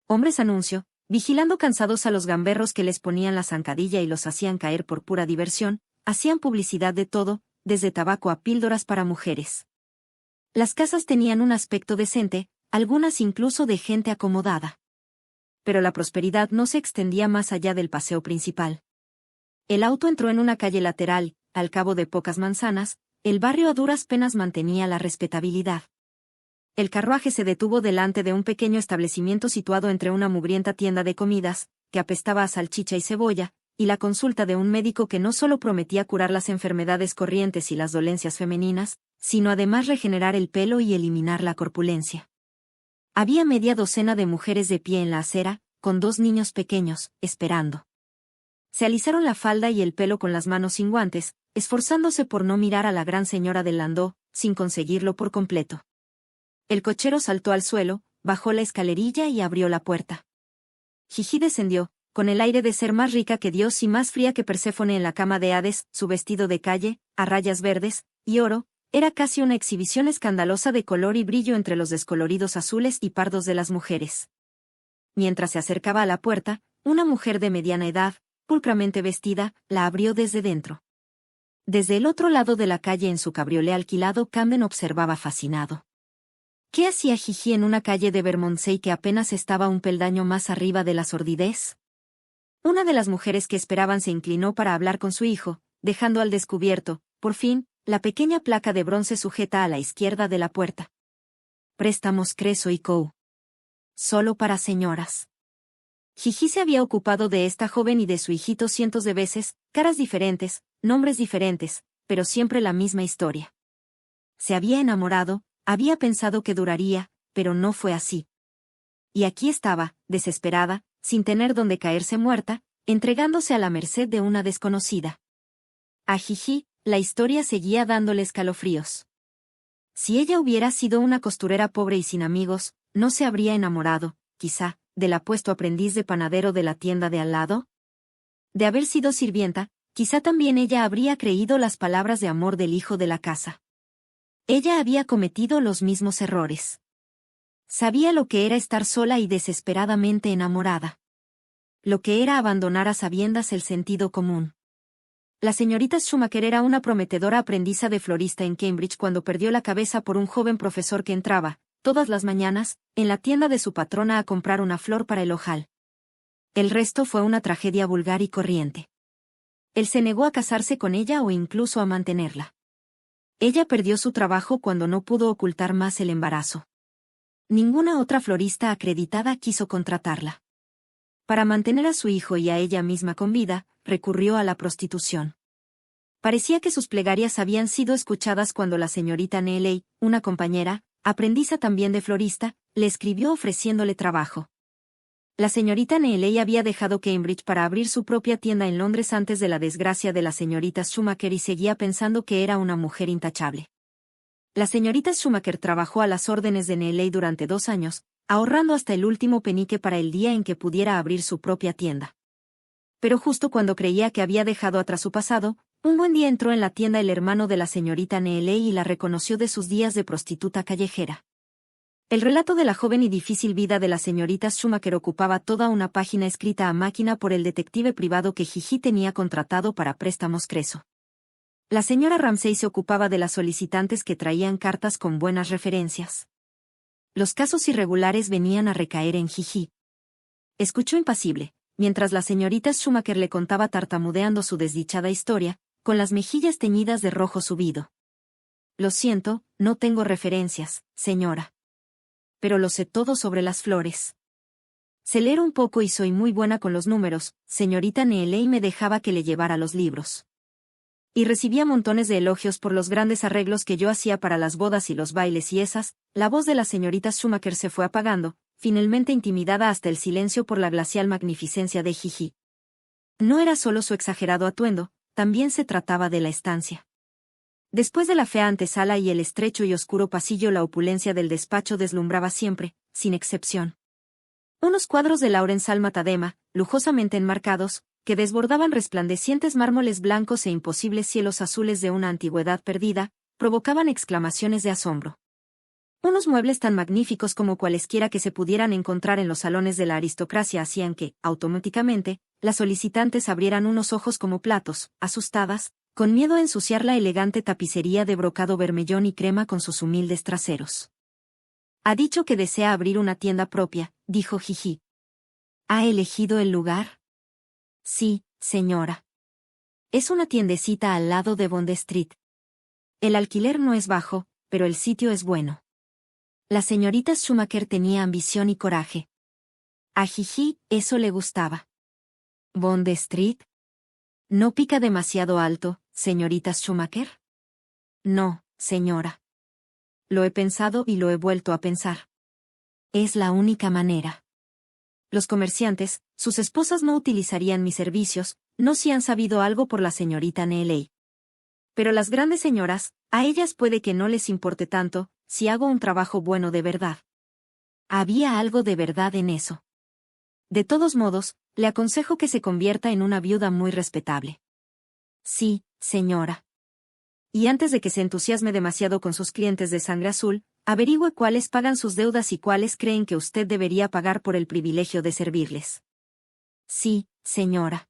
Hombres anuncio, vigilando cansados a los gamberros que les ponían la zancadilla y los hacían caer por pura diversión, hacían publicidad de todo, desde tabaco a píldoras para mujeres. Las casas tenían un aspecto decente, algunas incluso de gente acomodada. Pero la prosperidad no se extendía más allá del paseo principal. El auto entró en una calle lateral, al cabo de pocas manzanas, el barrio a duras penas mantenía la respetabilidad. El carruaje se detuvo delante de un pequeño establecimiento situado entre una mugrienta tienda de comidas, que apestaba a salchicha y cebolla, y la consulta de un médico que no solo prometía curar las enfermedades corrientes y las dolencias femeninas, sino además regenerar el pelo y eliminar la corpulencia. Había media docena de mujeres de pie en la acera, con 2 niños pequeños, esperando. Se alisaron la falda y el pelo con las manos sin guantes, esforzándose por no mirar a la gran señora del landó, sin conseguirlo por completo. El cochero saltó al suelo, bajó la escalerilla y abrió la puerta. Gigi descendió, con el aire de ser más rica que Dios y más fría que Perséfone en la cama de Hades, su vestido de calle, a rayas verdes y oro, era casi una exhibición escandalosa de color y brillo entre los descoloridos azules y pardos de las mujeres. Mientras se acercaba a la puerta, una mujer de mediana edad, pulcramente vestida, la abrió desde dentro. Desde el otro lado de la calle en su cabriolé alquilado Camden observaba fascinado. ¿Qué hacía Gigi en una calle de Bermondsey que apenas estaba un peldaño más arriba de la sordidez? Una de las mujeres que esperaban se inclinó para hablar con su hijo, dejando al descubierto, por fin, la pequeña placa de bronce sujeta a la izquierda de la puerta. Préstamos Creso y Co. Solo para señoras. Gigi se había ocupado de esta joven y de su hijito cientos de veces, caras diferentes, nombres diferentes, pero siempre la misma historia. Se había enamorado, había pensado que duraría, pero no fue así. Y aquí estaba, desesperada, sin tener donde caerse muerta, entregándose a la merced de una desconocida. A Gigi, la historia seguía dándole escalofríos. Si ella hubiera sido una costurera pobre y sin amigos, ¿no se habría enamorado, quizá, del apuesto aprendiz de panadero de la tienda de al lado? De haber sido sirvienta, quizá también ella habría creído las palabras de amor del hijo de la casa. Ella había cometido los mismos errores. Sabía lo que era estar sola y desesperadamente enamorada. Lo que era abandonar a sabiendas el sentido común. La señorita Schumacher era una prometedora aprendiza de florista en Cambridge cuando perdió la cabeza por un joven profesor que entraba, todas las mañanas, en la tienda de su patrona a comprar una flor para el ojal. El resto fue una tragedia vulgar y corriente. Él se negó a casarse con ella o incluso a mantenerla. Ella perdió su trabajo cuando no pudo ocultar más el embarazo. Ninguna otra florista acreditada quiso contratarla. Para mantener a su hijo y a ella misma con vida, recurrió a la prostitución. Parecía que sus plegarias habían sido escuchadas cuando la señorita Neeley, una compañera, aprendiza también de florista, le escribió ofreciéndole trabajo. La señorita Neeley había dejado Cambridge para abrir su propia tienda en Londres antes de la desgracia de la señorita Schumacher y seguía pensando que era una mujer intachable. La señorita Schumacher trabajó a las órdenes de Neeley durante 2 años, ahorrando hasta el último penique para el día en que pudiera abrir su propia tienda. Pero justo cuando creía que había dejado atrás su pasado, un buen día entró en la tienda el hermano de la señorita Neeley y la reconoció de sus días de prostituta callejera. El relato de la joven y difícil vida de la señorita Schumacher ocupaba toda una página escrita a máquina por el detective privado que Gigi tenía contratado para préstamos Creso. La señora Ramsay se ocupaba de las solicitantes que traían cartas con buenas referencias. Los casos irregulares venían a recaer en Gigi. Escuchó impasible, mientras la señorita Schumacher le contaba tartamudeando su desdichada historia, con las mejillas teñidas de rojo subido. Lo siento, no tengo referencias, señora. Pero lo sé todo sobre las flores. Sé leer un poco y soy muy buena con los números, señorita Neeley me dejaba que le llevara los libros. Y recibía montones de elogios por los grandes arreglos que yo hacía para las bodas y los bailes y esas. La voz de la señorita Schumacher se fue apagando, finalmente intimidada hasta el silencio por la glacial magnificencia de Jiji. No era solo su exagerado atuendo, también se trataba de la estancia. Después de la fea antesala y el estrecho y oscuro pasillo, la opulencia del despacho deslumbraba siempre, sin excepción. Unos cuadros de Laurence Alma Tadema, lujosamente enmarcados, que desbordaban resplandecientes mármoles blancos e imposibles cielos azules de una antigüedad perdida, provocaban exclamaciones de asombro. Unos muebles tan magníficos como cualesquiera que se pudieran encontrar en los salones de la aristocracia hacían que, automáticamente, las solicitantes abrieran unos ojos como platos, asustadas, con miedo a ensuciar la elegante tapicería de brocado bermellón y crema con sus humildes traseros. «Ha dicho que desea abrir una tienda propia», dijo Jiji. «¿Ha elegido el lugar?» «Sí, señora. Es una tiendecita al lado de Bond Street. El alquiler no es bajo, pero el sitio es bueno». La señorita Schumacher tenía ambición y coraje. A Jiji eso le gustaba. «¿Bond Street? ¿No pica demasiado alto, señorita Schumacher?» «No, señora. Lo he pensado y lo he vuelto a pensar. Es la única manera. Los comerciantes, sus esposas no utilizarían mis servicios, no si han sabido algo por la señorita Neeley. Pero las grandes señoras, a ellas puede que no les importe tanto, si hago un trabajo bueno de verdad». Había algo de verdad en eso. De todos modos, le aconsejo que se convierta en una viuda muy respetable. «Sí, señora. Y antes de que se entusiasme demasiado con sus clientes de sangre azul, averigüe cuáles pagan sus deudas y cuáles creen que usted debería pagar por el privilegio de servirles». «Sí, señora».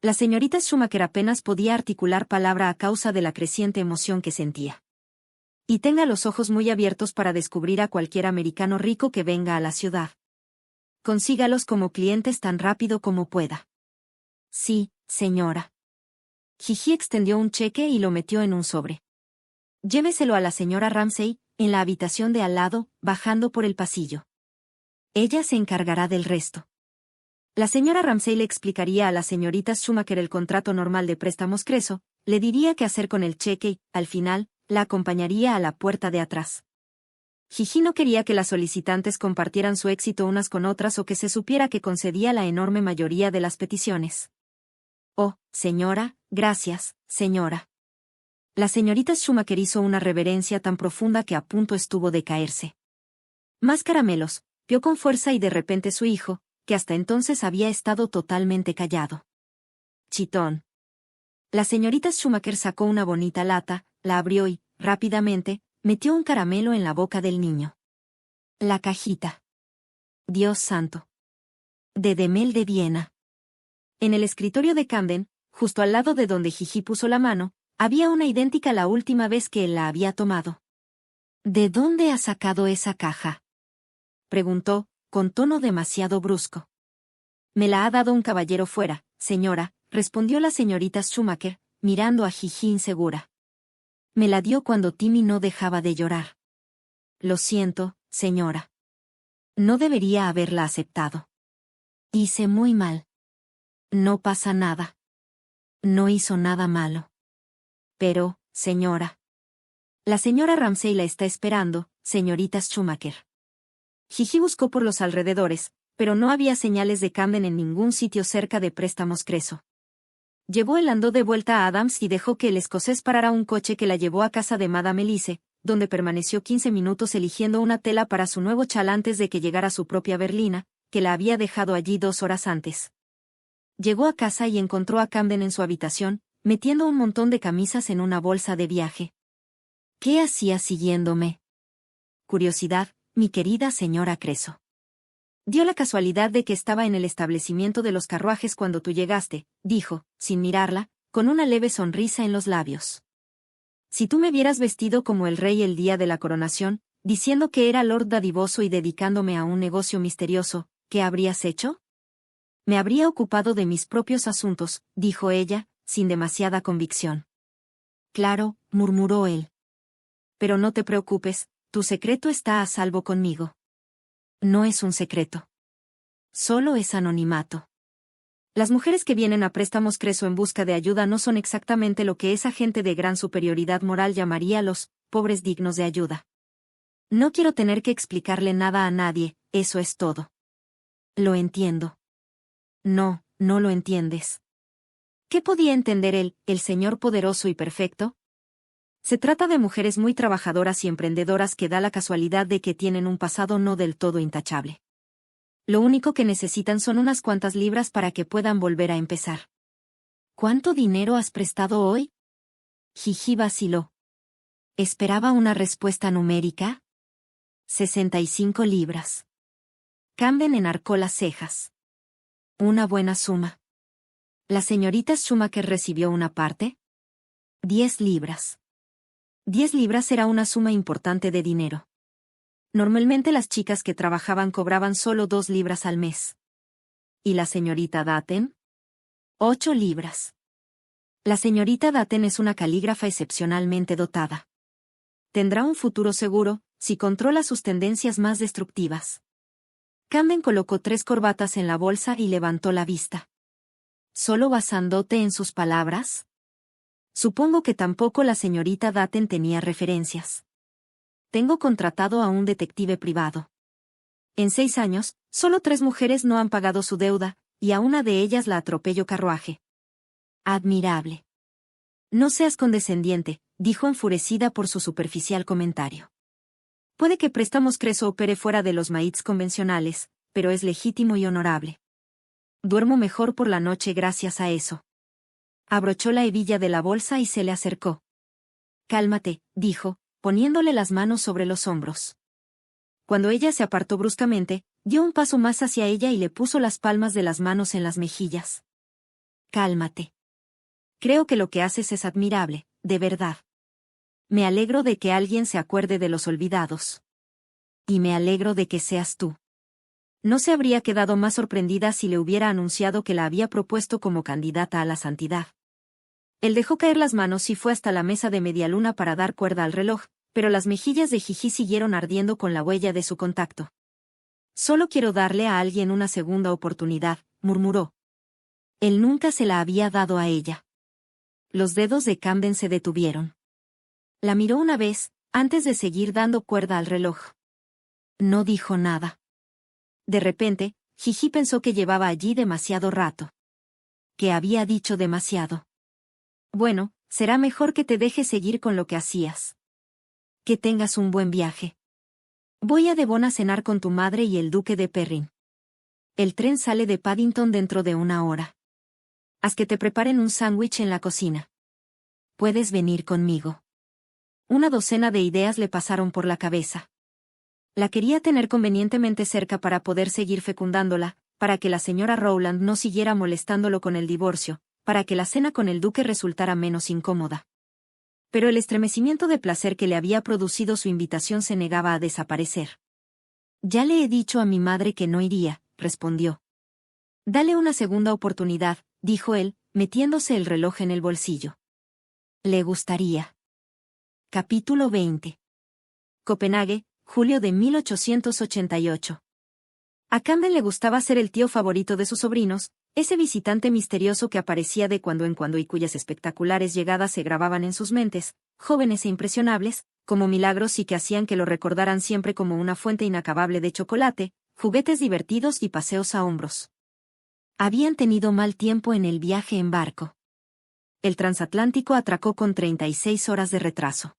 La señorita Schumacher apenas podía articular palabra a causa de la creciente emoción que sentía. «Y tenga los ojos muy abiertos para descubrir a cualquier americano rico que venga a la ciudad. Consígalos como clientes tan rápido como pueda». «Sí, señora». Jiji extendió un cheque y lo metió en un sobre. «Lléveselo a la señora Ramsay, en la habitación de al lado, bajando por el pasillo. Ella se encargará del resto». La señora Ramsay le explicaría a la señorita Schumacher el contrato normal de préstamos Creso, le diría qué hacer con el cheque y, al final, la acompañaría a la puerta de atrás. Jiji no quería que las solicitantes compartieran su éxito unas con otras o que se supiera que concedía la enorme mayoría de las peticiones. «Oh, señora, gracias, señora». La señorita Schumacher hizo una reverencia tan profunda que a punto estuvo de caerse. «Más caramelos», vio con fuerza y de repente su hijo, que hasta entonces había estado totalmente callado. «Chitón». La señorita Schumacher sacó una bonita lata, la abrió y, rápidamente, metió un caramelo en la boca del niño. La cajita. Dios santo. De Demel de Viena. En el escritorio de Camden, justo al lado de donde Jiji puso la mano, había una idéntica a la última vez que él la había tomado. «¿De dónde ha sacado esa caja?», preguntó, con tono demasiado brusco. «Me la ha dado un caballero fuera, señora», respondió la señorita Schumacher, mirando a Jiji insegura. «Me la dio cuando Timmy no dejaba de llorar». «Lo siento, señora. No debería haberla aceptado. Hice muy mal». «No pasa nada. No hizo nada malo». «Pero, señora». «La señora Ramsay la está esperando, señorita Schumacher». Jiji buscó por los alrededores, pero no había señales de Camden en ningún sitio cerca de préstamos Creso. Llevó el andó de vuelta a Adams y dejó que el escocés parara un coche que la llevó a casa de Madame Elise, donde permaneció 15 minutos eligiendo una tela para su nuevo chal antes de que llegara su propia berlina, que la había dejado allí 2 horas antes. Llegó a casa y encontró a Camden en su habitación, metiendo un montón de camisas en una bolsa de viaje. «¿Qué hacía siguiéndome?» «Curiosidad, mi querida señora Creso. Dio la casualidad de que estaba en el establecimiento de los carruajes cuando tú llegaste», dijo, sin mirarla, con una leve sonrisa en los labios. «Si tú me vieras vestido como el rey el día de la coronación, diciendo que era Lord dadivoso y dedicándome a un negocio misterioso, ¿qué habrías hecho?» «Me habría ocupado de mis propios asuntos», dijo ella, sin demasiada convicción. «Claro», murmuró él. «Pero no te preocupes, tu secreto está a salvo conmigo». «No es un secreto. Solo es anonimato». Las mujeres que vienen a préstamos Creso en busca de ayuda no son exactamente lo que esa gente de gran superioridad moral llamaría los pobres dignos de ayuda. No quiero tener que explicarle nada a nadie, eso es todo. Lo entiendo. No, no lo entiendes. ¿Qué podía entender el Señor poderoso y perfecto? Se trata de mujeres muy trabajadoras y emprendedoras que da la casualidad de que tienen un pasado no del todo intachable. Lo único que necesitan son unas cuantas libras para que puedan volver a empezar. ¿Cuánto dinero has prestado hoy? Jiji vaciló. ¿Esperaba una respuesta numérica? 65 libras. Camden enarcó las cejas. Una buena suma. ¿La señorita Schumacher recibió una parte? 10 libras. 10 libras era una suma importante de dinero. Normalmente las chicas que trabajaban cobraban solo 2 libras al mes. ¿Y la señorita Daten? 8 libras. La señorita Daten es una calígrafa excepcionalmente dotada. Tendrá un futuro seguro, si controla sus tendencias más destructivas. Camden colocó 3 corbatas en la bolsa y levantó la vista. ¿Solo basándote en sus palabras? Supongo que tampoco la señorita Daten tenía referencias. Tengo contratado a un detective privado. En 6 años, solo 3 mujeres no han pagado su deuda, y a una de ellas la atropelló carruaje. Admirable. No seas condescendiente, dijo enfurecida por su superficial comentario. Puede que Préstamos Creso opere fuera de los maíz convencionales, pero es legítimo y honorable. Duermo mejor por la noche gracias a eso. Abrochó la hebilla de la bolsa y se le acercó. Cálmate, dijo, poniéndole las manos sobre los hombros. Cuando ella se apartó bruscamente, dio un paso más hacia ella y le puso las palmas de las manos en las mejillas. Cálmate. Creo que lo que haces es admirable, de verdad. Me alegro de que alguien se acuerde de los olvidados. Y me alegro de que seas tú. No se habría quedado más sorprendida si le hubiera anunciado que la había propuesto como candidata a la santidad. Él dejó caer las manos y fue hasta la mesa de media luna para dar cuerda al reloj, pero las mejillas de Jiji siguieron ardiendo con la huella de su contacto. Solo quiero darle a alguien una segunda oportunidad, murmuró. Él nunca se la había dado a ella. Los dedos de Camden se detuvieron. La miró una vez, antes de seguir dando cuerda al reloj. No dijo nada. De repente, Jiji pensó que llevaba allí demasiado rato. Que había dicho demasiado. Bueno, será mejor que te dejes seguir con lo que hacías. Que tengas un buen viaje. Voy a Devon a cenar con tu madre y el duque de Perrin. El tren sale de Paddington dentro de 1 hora. Haz que te preparen un sándwich en la cocina. Puedes venir conmigo. Una docena de ideas le pasaron por la cabeza. La quería tener convenientemente cerca para poder seguir fecundándola, para que la señora Rowland no siguiera molestándolo con el divorcio, para que la cena con el duque resultara menos incómoda. Pero el estremecimiento de placer que le había producido su invitación se negaba a desaparecer. Ya le he dicho a mi madre que no iría, respondió. Dale una segunda oportunidad, dijo él, metiéndose el reloj en el bolsillo. Le gustaría. Capítulo 20. Copenhague, julio de 1888. A Camden le gustaba ser el tío favorito de sus sobrinos, ese visitante misterioso que aparecía de cuando en cuando y cuyas espectaculares llegadas se grababan en sus mentes, jóvenes e impresionables, como milagros y que hacían que lo recordaran siempre como una fuente inacabable de chocolate, juguetes divertidos y paseos a hombros. Habían tenido mal tiempo en el viaje en barco. El transatlántico atracó con 36 horas de retraso.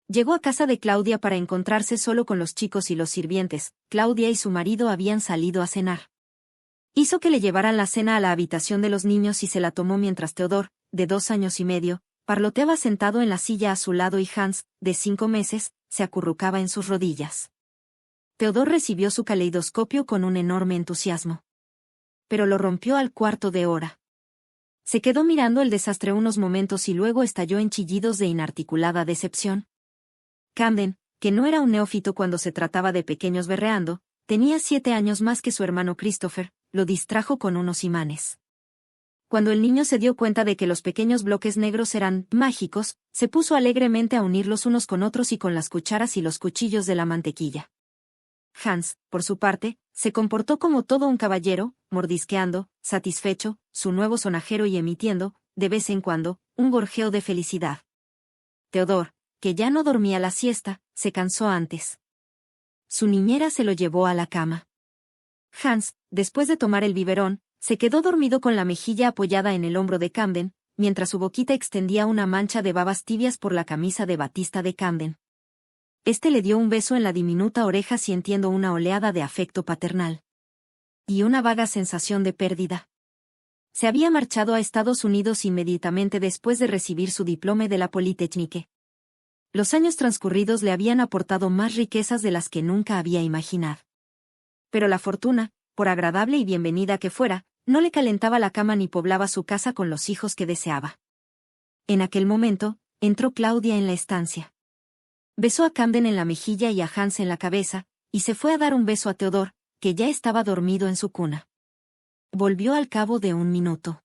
Llegó a casa de Claudia para encontrarse solo con los chicos y los sirvientes. Claudia y su marido habían salido a cenar. Hizo que le llevaran la cena a la habitación de los niños y se la tomó mientras Theodor, de 2 años y medio, parloteaba sentado en la silla a su lado y Hans, de 5 meses, se acurrucaba en sus rodillas. Theodor recibió su caleidoscopio con un enorme entusiasmo. Pero lo rompió al cuarto de hora. Se quedó mirando el desastre unos momentos y luego estalló en chillidos de inarticulada decepción. Camden, que no era un neófito cuando se trataba de pequeños berreando, tenía 7 años más que su hermano Christopher, lo distrajo con unos imanes. Cuando el niño se dio cuenta de que los pequeños bloques negros eran mágicos, se puso alegremente a unirlos unos con otros y con las cucharas y los cuchillos de la mantequilla. Hans, por su parte, se comportó como todo un caballero, mordisqueando, satisfecho, su nuevo sonajero y emitiendo, de vez en cuando, un gorjeo de felicidad. Theodor, que ya no dormía la siesta, se cansó antes. Su niñera se lo llevó a la cama. Hans, después de tomar el biberón, se quedó dormido con la mejilla apoyada en el hombro de Camden, mientras su boquita extendía una mancha de babas tibias por la camisa de batista de Camden. Este le dio un beso en la diminuta oreja sintiendo una oleada de afecto paternal. Y una vaga sensación de pérdida. Se había marchado a Estados Unidos inmediatamente después de recibir su diploma de la Polytechnique. Los años transcurridos le habían aportado más riquezas de las que nunca había imaginado. Pero la fortuna, por agradable y bienvenida que fuera, no le calentaba la cama ni poblaba su casa con los hijos que deseaba. En aquel momento, entró Claudia en la estancia. Besó a Camden en la mejilla y a Hans en la cabeza, y se fue a dar un beso a Theodor, que ya estaba dormido en su cuna. Volvió al cabo de un minuto.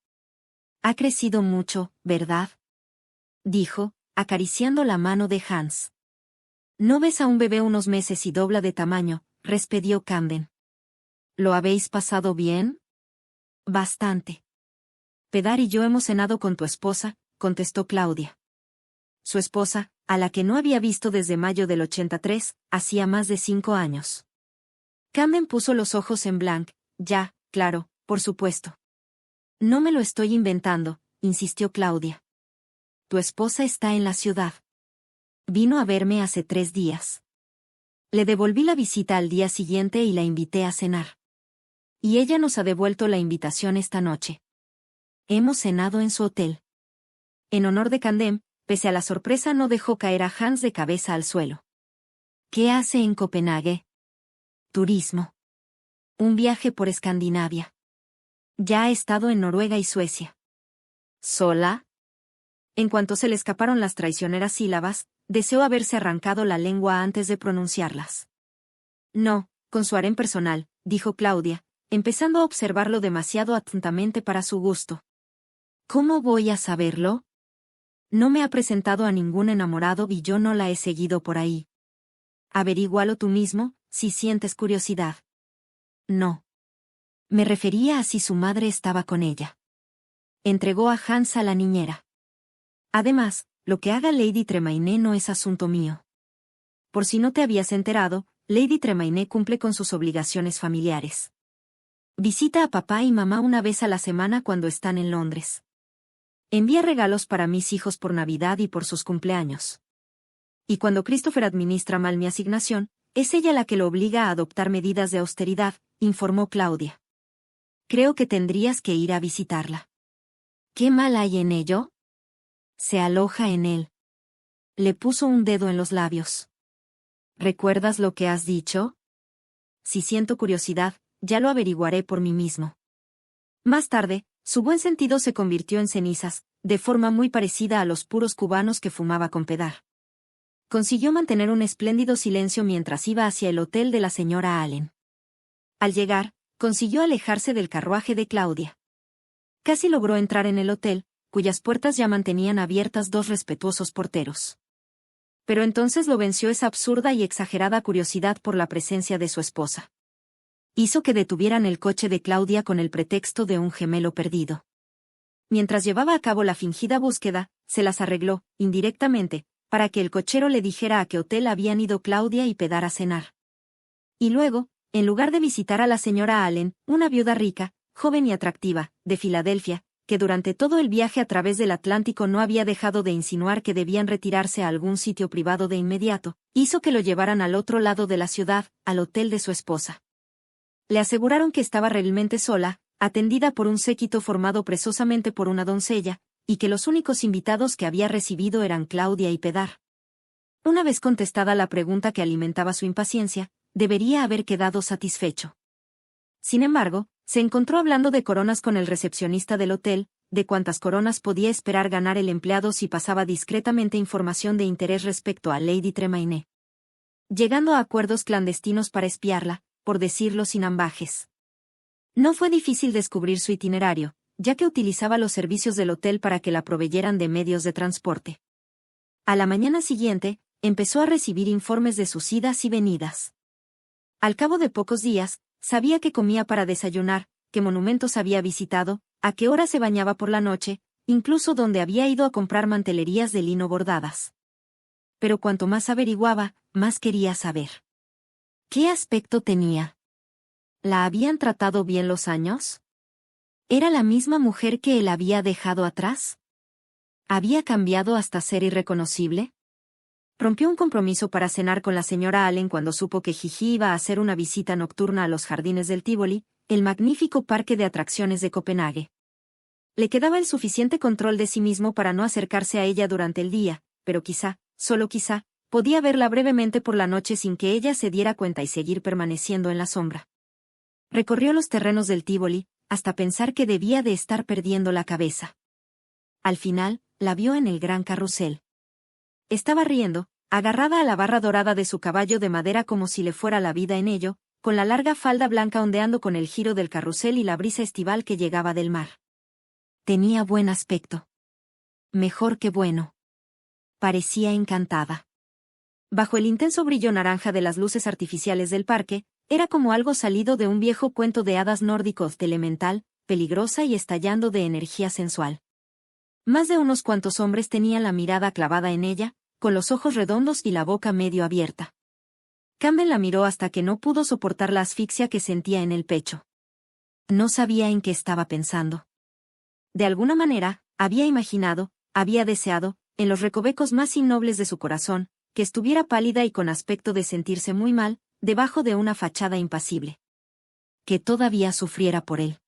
Ha crecido mucho, ¿verdad?, dijo, acariciando la mano de Hans. ¿No ves a un bebé unos meses y dobla de tamaño?, respondió Camden. ¿Lo habéis pasado bien? Bastante. Pedar y yo hemos cenado con tu esposa, contestó Claudia. Su esposa, a la que no había visto desde mayo del 83, hacía más de 5 años. Camden puso los ojos en blanco. Ya, claro, por supuesto. No me lo estoy inventando, insistió Claudia. Tu esposa está en la ciudad. Vino a verme hace 3 días. Le devolví la visita al día siguiente y la invité a cenar. Y ella nos ha devuelto la invitación esta noche. Hemos cenado en su hotel. En honor de Camden, pese a la sorpresa no dejó caer a Hans de cabeza al suelo. ¿Qué hace en Copenhague? Turismo. Un viaje por Escandinavia. Ya ha estado en Noruega y Suecia. ¿Sola? En cuanto se le escaparon las traicioneras sílabas, deseó haberse arrancado la lengua antes de pronunciarlas. No, con su harén personal, dijo Claudia, empezando a observarlo demasiado atentamente para su gusto. ¿Cómo voy a saberlo? No me ha presentado a ningún enamorado y yo no la he seguido por ahí. Averígualo tú mismo, si sientes curiosidad. No. Me refería a si su madre estaba con ella. Entregó a Hans a la niñera. Además, lo que haga Lady Tremaine no es asunto mío. Por si no te habías enterado, Lady Tremaine cumple con sus obligaciones familiares. Visita a papá y mamá una vez a la semana cuando están en Londres. Envía regalos para mis hijos por Navidad y por sus cumpleaños. Y cuando Christopher administra mal mi asignación, es ella la que lo obliga a adoptar medidas de austeridad, informó Claudia. Creo que tendrías que ir a visitarla. ¿Qué mal hay en ello? Se aloja en él. Le puso un dedo en los labios. ¿Recuerdas lo que has dicho? Si siento curiosidad, ya lo averiguaré por mí mismo. Más tarde, su buen sentido se convirtió en cenizas, de forma muy parecida a los puros cubanos que fumaba con Pedar. Consiguió mantener un espléndido silencio mientras iba hacia el hotel de la señora Allen. Al llegar, consiguió alejarse del carruaje de Claudia. Casi logró entrar en el hotel, cuyas puertas ya mantenían abiertas 2 respetuosos porteros. Pero entonces lo venció esa absurda y exagerada curiosidad por la presencia de su esposa. Hizo que detuvieran el coche de Claudia con el pretexto de un gemelo perdido. Mientras llevaba a cabo la fingida búsqueda, se las arregló, indirectamente, para que el cochero le dijera a qué hotel habían ido Claudia y Pedar a cenar. Y luego, en lugar de visitar a la señora Allen, una viuda rica, joven y atractiva, de Filadelfia, que durante todo el viaje a través del Atlántico no había dejado de insinuar que debían retirarse a algún sitio privado de inmediato, hizo que lo llevaran al otro lado de la ciudad, al hotel de su esposa. Le aseguraron que estaba realmente sola, atendida por un séquito formado precisamente por una doncella, y que los únicos invitados que había recibido eran Claudia y Pedar. Una vez contestada la pregunta que alimentaba su impaciencia, debería haber quedado satisfecho. Sin embargo, se encontró hablando de coronas con el recepcionista del hotel, de cuántas coronas podía esperar ganar el empleado si pasaba discretamente información de interés respecto a Lady Tremaine. Llegando a acuerdos clandestinos para espiarla, por decirlo sin ambajes. No fue difícil descubrir su itinerario, ya que utilizaba los servicios del hotel para que la proveyeran de medios de transporte. A la mañana siguiente, empezó a recibir informes de sus idas y venidas. Al cabo de pocos días, sabía qué comía para desayunar, qué monumentos había visitado, a qué hora se bañaba por la noche, incluso dónde había ido a comprar mantelerías de lino bordadas. Pero cuanto más averiguaba, más quería saber. ¿Qué aspecto tenía? ¿La habían tratado bien los años? ¿Era la misma mujer que él había dejado atrás? ¿Había cambiado hasta ser irreconocible? Rompió un compromiso para cenar con la señora Allen cuando supo que Gigi iba a hacer una visita nocturna a los jardines del Tivoli, el magnífico parque de atracciones de Copenhague. Le quedaba el suficiente control de sí mismo para no acercarse a ella durante el día, pero quizá, solo quizá, podía verla brevemente por la noche sin que ella se diera cuenta y seguir permaneciendo en la sombra. Recorrió los terrenos del Tivoli, hasta pensar que debía de estar perdiendo la cabeza. Al final, la vio en el gran carrusel. Estaba riendo, agarrada a la barra dorada de su caballo de madera como si le fuera la vida en ello, con la larga falda blanca ondeando con el giro del carrusel y la brisa estival que llegaba del mar. Tenía buen aspecto. Mejor que bueno. Parecía encantada. Bajo el intenso brillo naranja de las luces artificiales del parque, era como algo salido de un viejo cuento de hadas nórdico elemental, peligrosa y estallando de energía sensual. Más de unos cuantos hombres tenían la mirada clavada en ella, con los ojos redondos y la boca medio abierta. Campbell la miró hasta que no pudo soportar la asfixia que sentía en el pecho. No sabía en qué estaba pensando. De alguna manera, había imaginado, había deseado, en los recovecos más innobles de su corazón, que estuviera pálida y con aspecto de sentirse muy mal, debajo de una fachada impasible. Que todavía sufriera por él.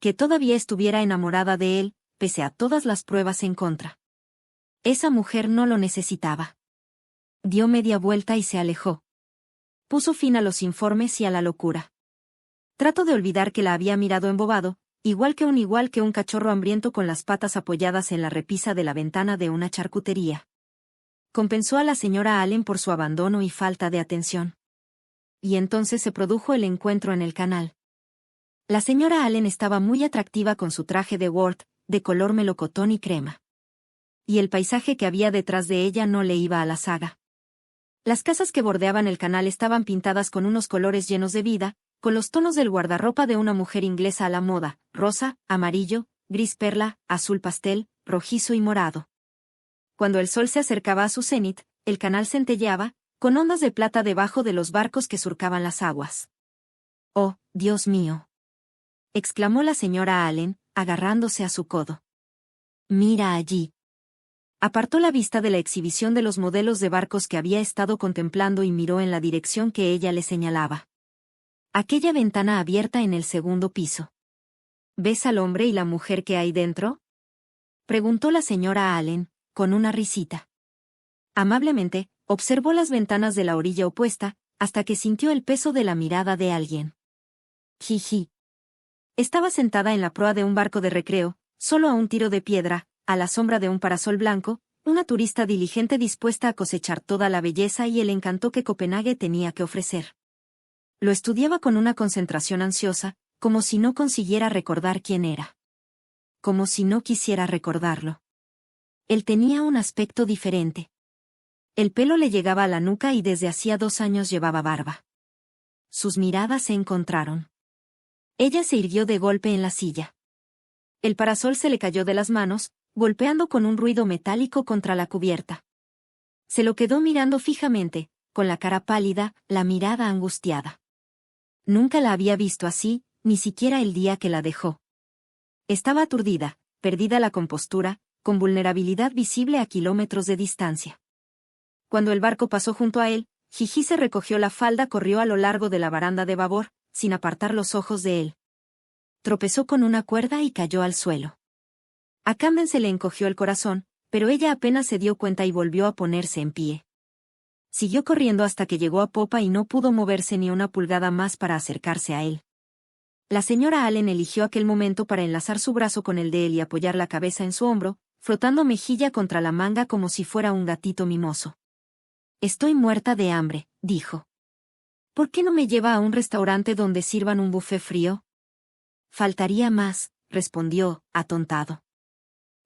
Que todavía estuviera enamorada de él, pese a todas las pruebas en contra. Esa mujer no lo necesitaba. Dio media vuelta y se alejó. Puso fin a los informes y a la locura. Trató de olvidar que la había mirado embobado, igual que un cachorro hambriento con las patas apoyadas en la repisa de la ventana de una charcutería. Compensó a la señora Allen por su abandono y falta de atención. Y entonces se produjo el encuentro en el canal. La señora Allen estaba muy atractiva con su traje de Ward, de color melocotón y crema. Y el paisaje que había detrás de ella no le iba a la zaga. Las casas que bordeaban el canal estaban pintadas con unos colores llenos de vida, con los tonos del guardarropa de una mujer inglesa a la moda, rosa, amarillo, gris perla, azul pastel, rojizo y morado. Cuando el sol se acercaba a su cenit, el canal centelleaba, con ondas de plata debajo de los barcos que surcaban las aguas. «¡Oh, Dios mío!», exclamó la señora Allen, agarrándose a su codo. «Mira allí». Apartó la vista de la exhibición de los modelos de barcos que había estado contemplando y miró en la dirección que ella le señalaba. Aquella ventana abierta en el segundo piso. ¿Ves al hombre y la mujer que hay dentro?, preguntó la señora Allen, con una risita. Amablemente, observó las ventanas de la orilla opuesta, hasta que sintió el peso de la mirada de alguien. Jiji. Estaba sentada en la proa de un barco de recreo, solo a un tiro de piedra, a la sombra de un parasol blanco, una turista diligente dispuesta a cosechar toda la belleza y el encanto que Copenhague tenía que ofrecer. Lo estudiaba con una concentración ansiosa, como si no consiguiera recordar quién era. Como si no quisiera recordarlo. Él tenía un aspecto diferente. El pelo le llegaba a la nuca y desde hacía 2 años llevaba barba. Sus miradas se encontraron. Ella se irguió de golpe en la silla. El parasol se le cayó de las manos, golpeando con un ruido metálico contra la cubierta. Se lo quedó mirando fijamente, con la cara pálida, la mirada angustiada. Nunca la había visto así, ni siquiera el día que la dejó. Estaba aturdida, perdida la compostura, con vulnerabilidad visible a kilómetros de distancia. Cuando el barco pasó junto a él, Jiji se recogió la falda, corrió a lo largo de la baranda de babor, sin apartar los ojos de él. Tropezó con una cuerda y cayó al suelo. A Camden se le encogió el corazón, pero ella apenas se dio cuenta y volvió a ponerse en pie. Siguió corriendo hasta que llegó a popa y no pudo moverse ni una pulgada más para acercarse a él. La señora Allen eligió aquel momento para enlazar su brazo con el de él y apoyar la cabeza en su hombro, frotando mejilla contra la manga como si fuera un gatito mimoso. «Estoy muerta de hambre», dijo. «¿Por qué no me lleva a un restaurante donde sirvan un buffet frío?» «Faltaría más», respondió, atontado.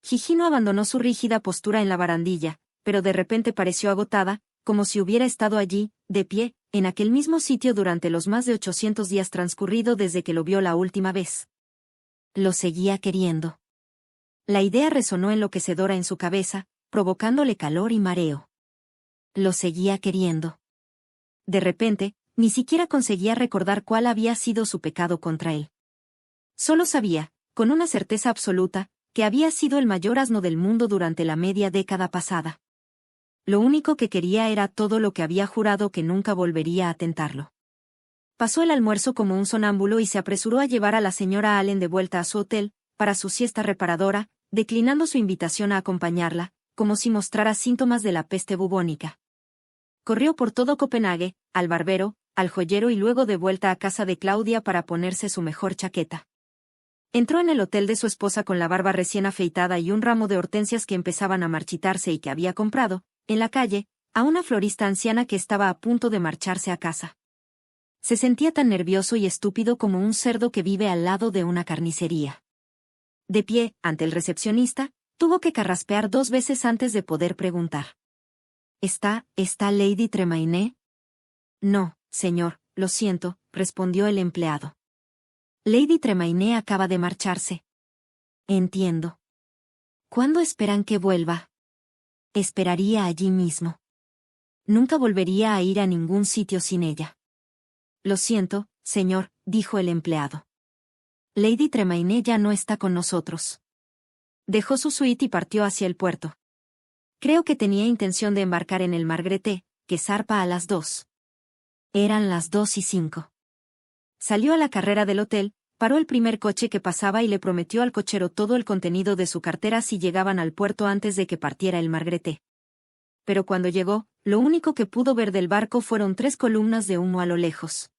Jiji no abandonó su rígida postura en la barandilla, pero de repente pareció agotada, como si hubiera estado allí, de pie, en aquel mismo sitio durante los más de 800 días transcurrido desde que lo vio la última vez. Lo seguía queriendo. La idea resonó enloquecedora en su cabeza, provocándole calor y mareo. Lo seguía queriendo. De repente, ni siquiera conseguía recordar cuál había sido su pecado contra él. Solo sabía, con una certeza absoluta, que había sido el mayor asno del mundo durante la media década pasada. Lo único que quería era todo lo que había jurado que nunca volvería a tentarlo. Pasó el almuerzo como un sonámbulo y se apresuró a llevar a la señora Allen de vuelta a su hotel, para su siesta reparadora, declinando su invitación a acompañarla, como si mostrara síntomas de la peste bubónica. Corrió por todo Copenhague, al barbero, al joyero y luego de vuelta a casa de Claudia para ponerse su mejor chaqueta. Entró en el hotel de su esposa con la barba recién afeitada y un ramo de hortensias que empezaban a marchitarse y que había comprado, en la calle, a una florista anciana que estaba a punto de marcharse a casa. Se sentía tan nervioso y estúpido como un cerdo que vive al lado de una carnicería. De pie, ante el recepcionista, tuvo que carraspear 2 veces antes de poder preguntar. ¿Está Lady Tremaine? No, señor, lo siento, respondió el empleado. Lady Tremaine acaba de marcharse. Entiendo. ¿Cuándo esperan que vuelva? Esperaría allí mismo. Nunca volvería a ir a ningún sitio sin ella. Lo siento, señor, dijo el empleado. Lady Tremaine ya no está con nosotros. Dejó su suite y partió hacia el puerto. Creo que tenía intención de embarcar en el Margrethe, que zarpa a las 2. Eran las 2:05. Salió a la carrera del hotel, paró el primer coche que pasaba y le prometió al cochero todo el contenido de su cartera si llegaban al puerto antes de que partiera el Margrethe. Pero cuando llegó, lo único que pudo ver del barco fueron 3 columnas de humo a lo lejos.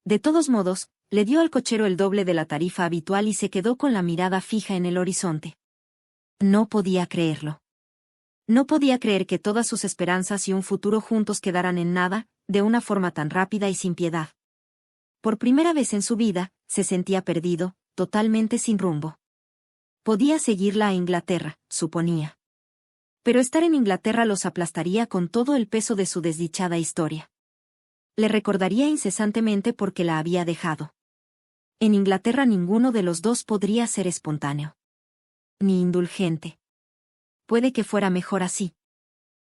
De todos modos, le dio al cochero el doble de la tarifa habitual y se quedó con la mirada fija en el horizonte. No podía creerlo. No podía creer que todas sus esperanzas y un futuro juntos quedaran en nada, de una forma tan rápida y sin piedad. Por primera vez en su vida, se sentía perdido, totalmente sin rumbo. Podía seguirla a Inglaterra, suponía. Pero estar en Inglaterra los aplastaría con todo el peso de su desdichada historia. Le recordaría incesantemente porque la había dejado. En Inglaterra ninguno de los dos podría ser espontáneo. Ni indulgente. Puede que fuera mejor así.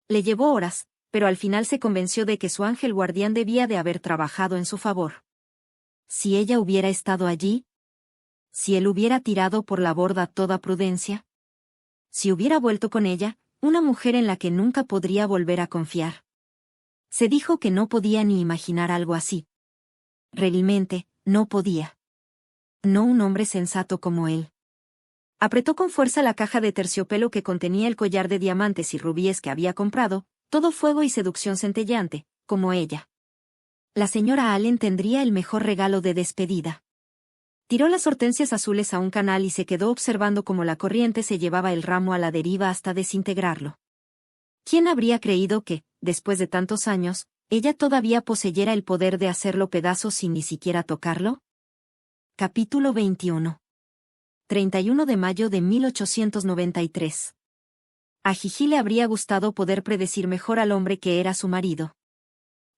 Le llevó horas, pero al final se convenció de que su ángel guardián debía de haber trabajado en su favor. Si ella hubiera estado allí, si él hubiera tirado por la borda toda prudencia, si hubiera vuelto con ella, una mujer en la que nunca podría volver a confiar. Se dijo que no podía ni imaginar algo así. Realmente, no podía. No un hombre sensato como él. Apretó con fuerza la caja de terciopelo que contenía el collar de diamantes y rubíes que había comprado, todo fuego y seducción centelleante, como ella. La señora Allen tendría el mejor regalo de despedida. Tiró las hortensias azules a un canal y se quedó observando cómo la corriente se llevaba el ramo a la deriva hasta desintegrarlo. ¿Quién habría creído que, después de tantos años, ella todavía poseyera el poder de hacerlo pedazos sin ni siquiera tocarlo? Capítulo 21. 31 de mayo de 1893. A Gigi le habría gustado poder predecir mejor al hombre que era su marido.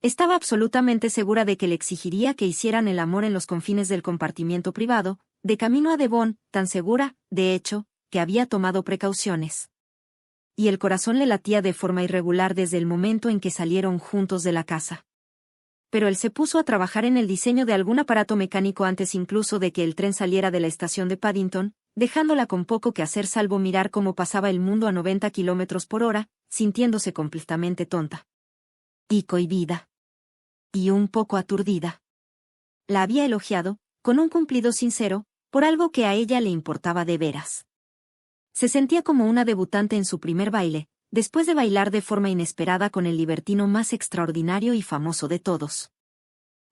Estaba absolutamente segura de que le exigiría que hicieran el amor en los confines del compartimiento privado, de camino a Devon, tan segura, de hecho, que había tomado precauciones. Y el corazón le latía de forma irregular desde el momento en que salieron juntos de la casa. Pero él se puso a trabajar en el diseño de algún aparato mecánico antes incluso de que el tren saliera de la estación de Paddington, dejándola con poco que hacer salvo mirar cómo pasaba el mundo a 90 kilómetros por hora, sintiéndose completamente tonta. Y cohibida. Y un poco aturdida. La había elogiado, con un cumplido sincero, por algo que a ella le importaba de veras. Se sentía como una debutante en su primer baile, después de bailar de forma inesperada con el libertino más extraordinario y famoso de todos.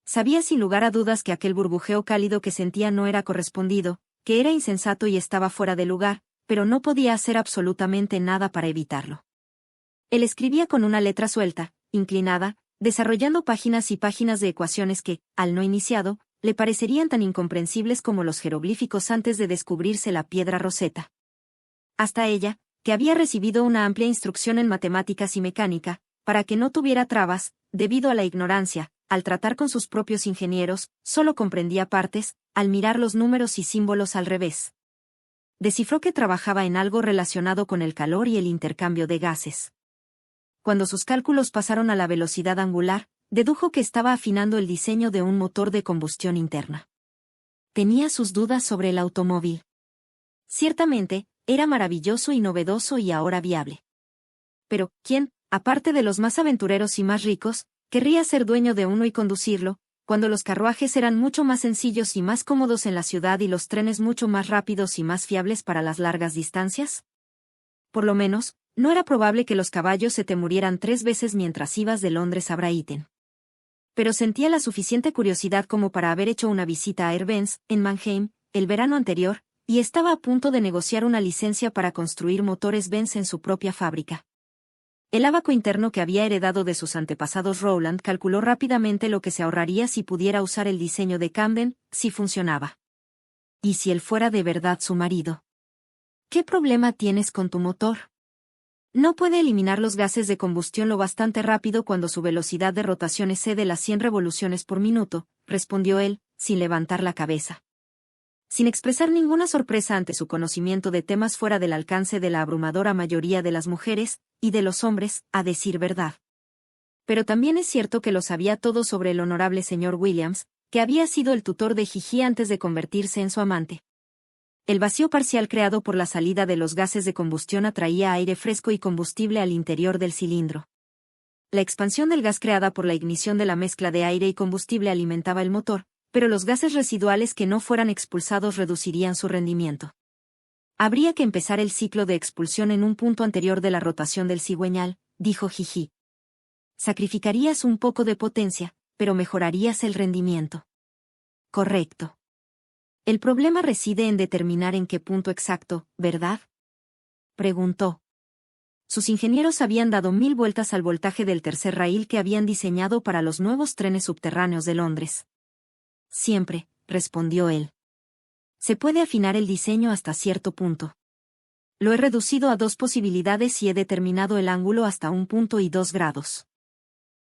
Sabía sin lugar a dudas que aquel burbujeo cálido que sentía no era correspondido, que era insensato y estaba fuera de lugar, pero no podía hacer absolutamente nada para evitarlo. Él escribía con una letra suelta, inclinada, desarrollando páginas y páginas de ecuaciones que, al no iniciado, le parecerían tan incomprensibles como los jeroglíficos antes de descubrirse la piedra Rosetta. Hasta ella, que había recibido una amplia instrucción en matemáticas y mecánica, para que no tuviera trabas, debido a la ignorancia. Al tratar con sus propios ingenieros, solo comprendía partes, al mirar los números y símbolos al revés. Descifró que trabajaba en algo relacionado con el calor y el intercambio de gases. Cuando sus cálculos pasaron a la velocidad angular, dedujo que estaba afinando el diseño de un motor de combustión interna. Tenía sus dudas sobre el automóvil. Ciertamente, era maravilloso y novedoso y ahora viable. Pero, ¿quién, aparte de los más aventureros y más ricos, querría ser dueño de uno y conducirlo, cuando los carruajes eran mucho más sencillos y más cómodos en la ciudad y los trenes mucho más rápidos y más fiables para las largas distancias? Por lo menos, no era probable que los caballos se te murieran 3 veces mientras ibas de Londres a Brighton. Pero sentía la suficiente curiosidad como para haber hecho una visita a Air-Benz, en Mannheim, el verano anterior, y estaba a punto de negociar una licencia para construir motores Benz en su propia fábrica. El ábaco interno que había heredado de sus antepasados Rowland calculó rápidamente lo que se ahorraría si pudiera usar el diseño de Camden, si funcionaba. ¿Y si él fuera de verdad su marido? ¿Qué problema tienes con tu motor? No puede eliminar los gases de combustión lo bastante rápido cuando su velocidad de rotación excede las 100 revoluciones por minuto, respondió él, sin levantar la cabeza. Sin expresar ninguna sorpresa ante su conocimiento de temas fuera del alcance de la abrumadora mayoría de las mujeres, y de los hombres, a decir verdad. Pero también es cierto que lo sabía todo sobre el honorable señor Williams, que había sido el tutor de Gigi antes de convertirse en su amante. El vacío parcial creado por la salida de los gases de combustión atraía aire fresco y combustible al interior del cilindro. La expansión del gas creada por la ignición de la mezcla de aire y combustible alimentaba el motor, pero los gases residuales que no fueran expulsados reducirían su rendimiento. Habría que empezar el ciclo de expulsión en un punto anterior de la rotación del cigüeñal, dijo Gigi. Sacrificarías un poco de potencia, pero mejorarías el rendimiento. Correcto. El problema reside en determinar en qué punto exacto, ¿verdad? Preguntó. Sus ingenieros habían dado 1000 vueltas al voltaje del tercer raíl que habían diseñado para los nuevos trenes subterráneos de Londres. Siempre, respondió él. Se puede afinar el diseño hasta cierto punto. Lo he reducido a 2 posibilidades y he determinado el ángulo hasta 1 punto y 2 grados.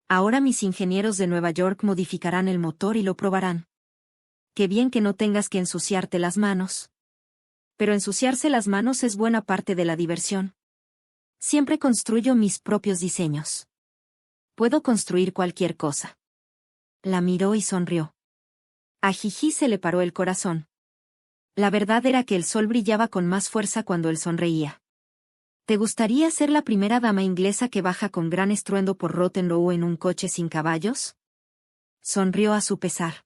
Ahora mis ingenieros de Nueva York modificarán el motor y lo probarán. Qué bien que no tengas que ensuciarte las manos. Pero ensuciarse las manos es buena parte de la diversión. Siempre construyo mis propios diseños. Puedo construir cualquier cosa. La miró y sonrió. A Gigi se le paró el corazón. La verdad era que el sol brillaba con más fuerza cuando él sonreía. ¿Te gustaría ser la primera dama inglesa que baja con gran estruendo por Rotten Row en un coche sin caballos? Sonrió a su pesar.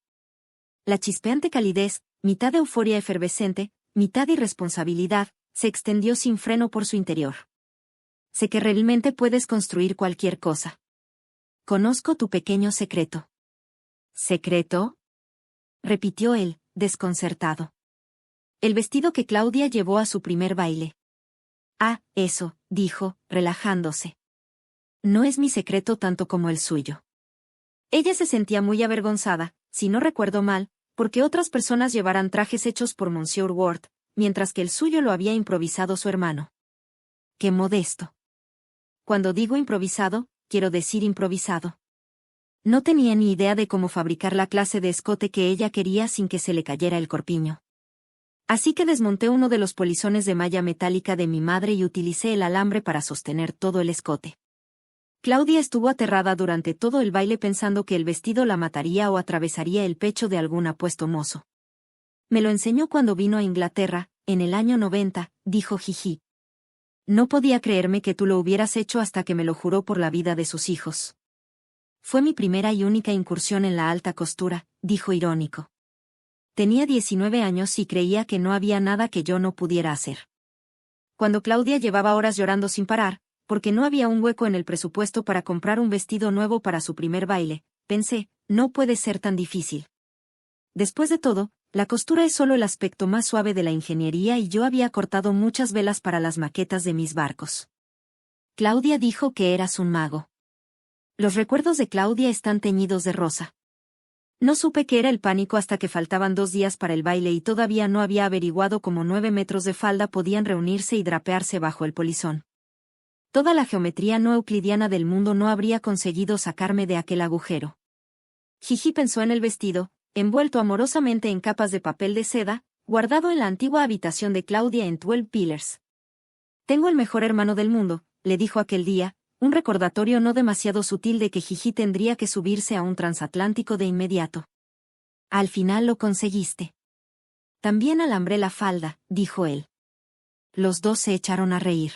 La chispeante calidez, mitad de euforia efervescente, mitad irresponsabilidad, se extendió sin freno por su interior. Sé que realmente puedes construir cualquier cosa. Conozco tu pequeño secreto. ¿Secreto? Repitió él, desconcertado. El vestido que Claudia llevó a su primer baile. Ah, eso, dijo, relajándose. No es mi secreto tanto como el suyo. Ella se sentía muy avergonzada, si no recuerdo mal, porque otras personas llevaran trajes hechos por Monsieur Ward, mientras que el suyo lo había improvisado su hermano. ¡Qué modesto! Cuando digo improvisado, quiero decir improvisado. No tenía ni idea de cómo fabricar la clase de escote que ella quería sin que se le cayera el corpiño. Así que desmonté uno de los polizones de malla metálica de mi madre y utilicé el alambre para sostener todo el escote. Claudia estuvo aterrada durante todo el baile pensando que el vestido la mataría o atravesaría el pecho de algún apuesto mozo. Me lo enseñó cuando vino a Inglaterra, en el año 90, dijo Gigi. No podía creerme que tú lo hubieras hecho hasta que me lo juró por la vida de sus hijos. Fue mi primera y única incursión en la alta costura, dijo irónico. Tenía 19 años y creía que no había nada que yo no pudiera hacer. Cuando Claudia llevaba horas llorando sin parar, porque no había un hueco en el presupuesto para comprar un vestido nuevo para su primer baile, pensé, no puede ser tan difícil. Después de todo, la costura es solo el aspecto más suave de la ingeniería y yo había cortado muchas velas para las maquetas de mis barcos. Claudia dijo que eras un mago. Los recuerdos de Claudia están teñidos de rosa. No supe qué era el pánico hasta que faltaban 2 días para el baile y todavía no había averiguado cómo 9 metros de falda podían reunirse y drapearse bajo el polizón. Toda la geometría no euclidiana del mundo no habría conseguido sacarme de aquel agujero. Gigi pensó en el vestido, envuelto amorosamente en capas de papel de seda, guardado en la antigua habitación de Claudia en 12 Pillars. Tengo el mejor hermano del mundo, le dijo aquel día, un recordatorio no demasiado sutil de que Gigi tendría que subirse a un transatlántico de inmediato. Al final lo conseguiste. También alambré la falda, dijo él. Los dos se echaron a reír.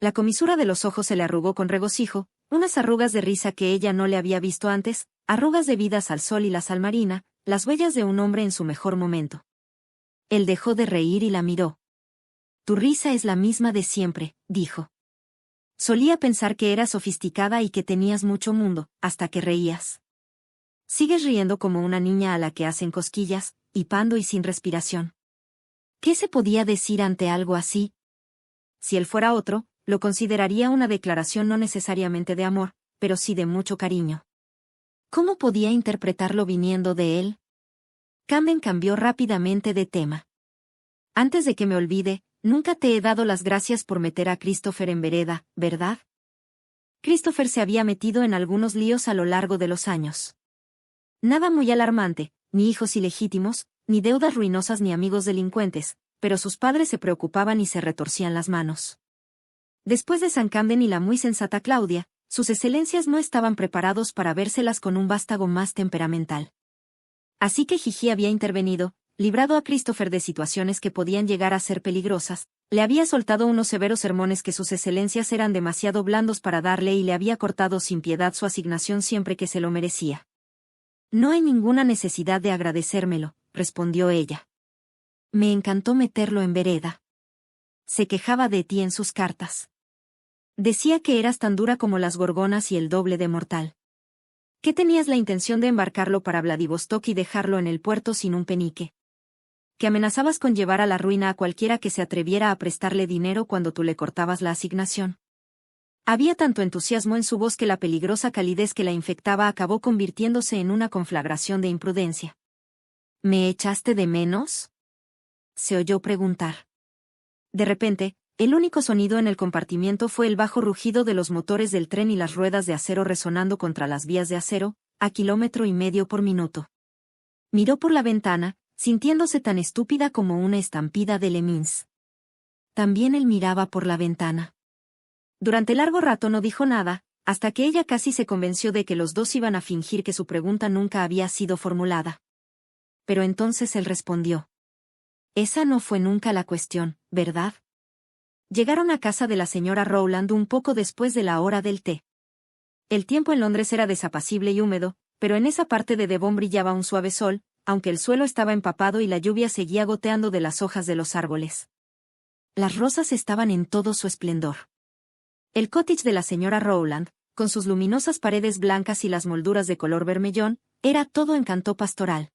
La comisura de los ojos se le arrugó con regocijo, unas arrugas de risa que ella no le había visto antes, arrugas debidas al sol y la sal marina, las huellas de un hombre en su mejor momento. Él dejó de reír y la miró. Tu risa es la misma de siempre, dijo. Solía pensar que eras sofisticada y que tenías mucho mundo, hasta que reías. Sigues riendo como una niña a la que hacen cosquillas, hipando y sin respiración. ¿Qué se podía decir ante algo así? Si él fuera otro, lo consideraría una declaración no necesariamente de amor, pero sí de mucho cariño. ¿Cómo podía interpretarlo viniendo de él? Camden cambió rápidamente de tema. Antes de que me olvide, nunca te he dado las gracias por meter a Christopher en vereda, ¿verdad? Christopher se había metido en algunos líos a lo largo de los años. Nada muy alarmante, ni hijos ilegítimos, ni deudas ruinosas ni amigos delincuentes, pero sus padres se preocupaban y se retorcían las manos. Después de San Camden y la muy sensata Claudia, sus excelencias no estaban preparados para vérselas con un vástago más temperamental. Así que Gigi había intervenido, librado a Christopher de situaciones que podían llegar a ser peligrosas, le había soltado unos severos sermones que sus excelencias eran demasiado blandos para darle y le había cortado sin piedad su asignación siempre que se lo merecía. No hay ninguna necesidad de agradecérmelo, respondió ella. Me encantó meterlo en vereda. Se quejaba de ti en sus cartas. Decía que eras tan dura como las gorgonas y el doble de mortal. ¿Qué tenías la intención de embarcarlo para Vladivostok y dejarlo en el puerto sin un penique? Que amenazabas con llevar a la ruina a cualquiera que se atreviera a prestarle dinero cuando tú le cortabas la asignación. Había tanto entusiasmo en su voz que la peligrosa calidez que la infectaba acabó convirtiéndose en una conflagración de imprudencia. ¿Me echaste de menos?, se oyó preguntar. De repente, el único sonido en el compartimiento fue el bajo rugido de los motores del tren y las ruedas de acero resonando contra las vías de acero, a 1,5 kilómetros por minuto. Miró por la ventana, sintiéndose tan estúpida como una estampida de lemmings. También él miraba por la ventana. Durante largo rato no dijo nada, hasta que ella casi se convenció de que los dos iban a fingir que su pregunta nunca había sido formulada. Pero entonces él respondió. Esa no fue nunca la cuestión, ¿verdad? Llegaron a casa de la señora Rowland un poco después de la hora del té. El tiempo en Londres era desapacible y húmedo, pero en esa parte de Devon brillaba un suave sol, aunque el suelo estaba empapado y la lluvia seguía goteando de las hojas de los árboles. Las rosas estaban en todo su esplendor. El cottage de la señora Rowland, con sus luminosas paredes blancas y las molduras de color vermellón, era todo encanto pastoral.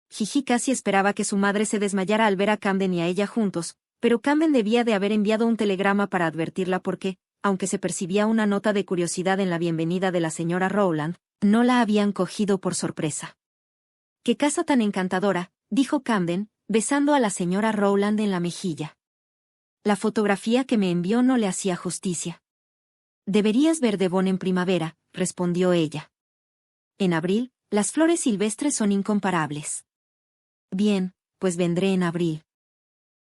Gigi casi esperaba que su madre se desmayara al ver a Camden y a ella juntos, pero Camden debía de haber enviado un telegrama para advertirla porque, aunque se percibía una nota de curiosidad en la bienvenida de la señora Rowland, no la habían cogido por sorpresa. «¡Qué casa tan encantadora!», dijo Camden, besando a la señora Rowland en la mejilla. La fotografía que me envió no le hacía justicia. «Deberías ver Devon en primavera», respondió ella. «En abril, las flores silvestres son incomparables». «Bien, pues vendré en abril.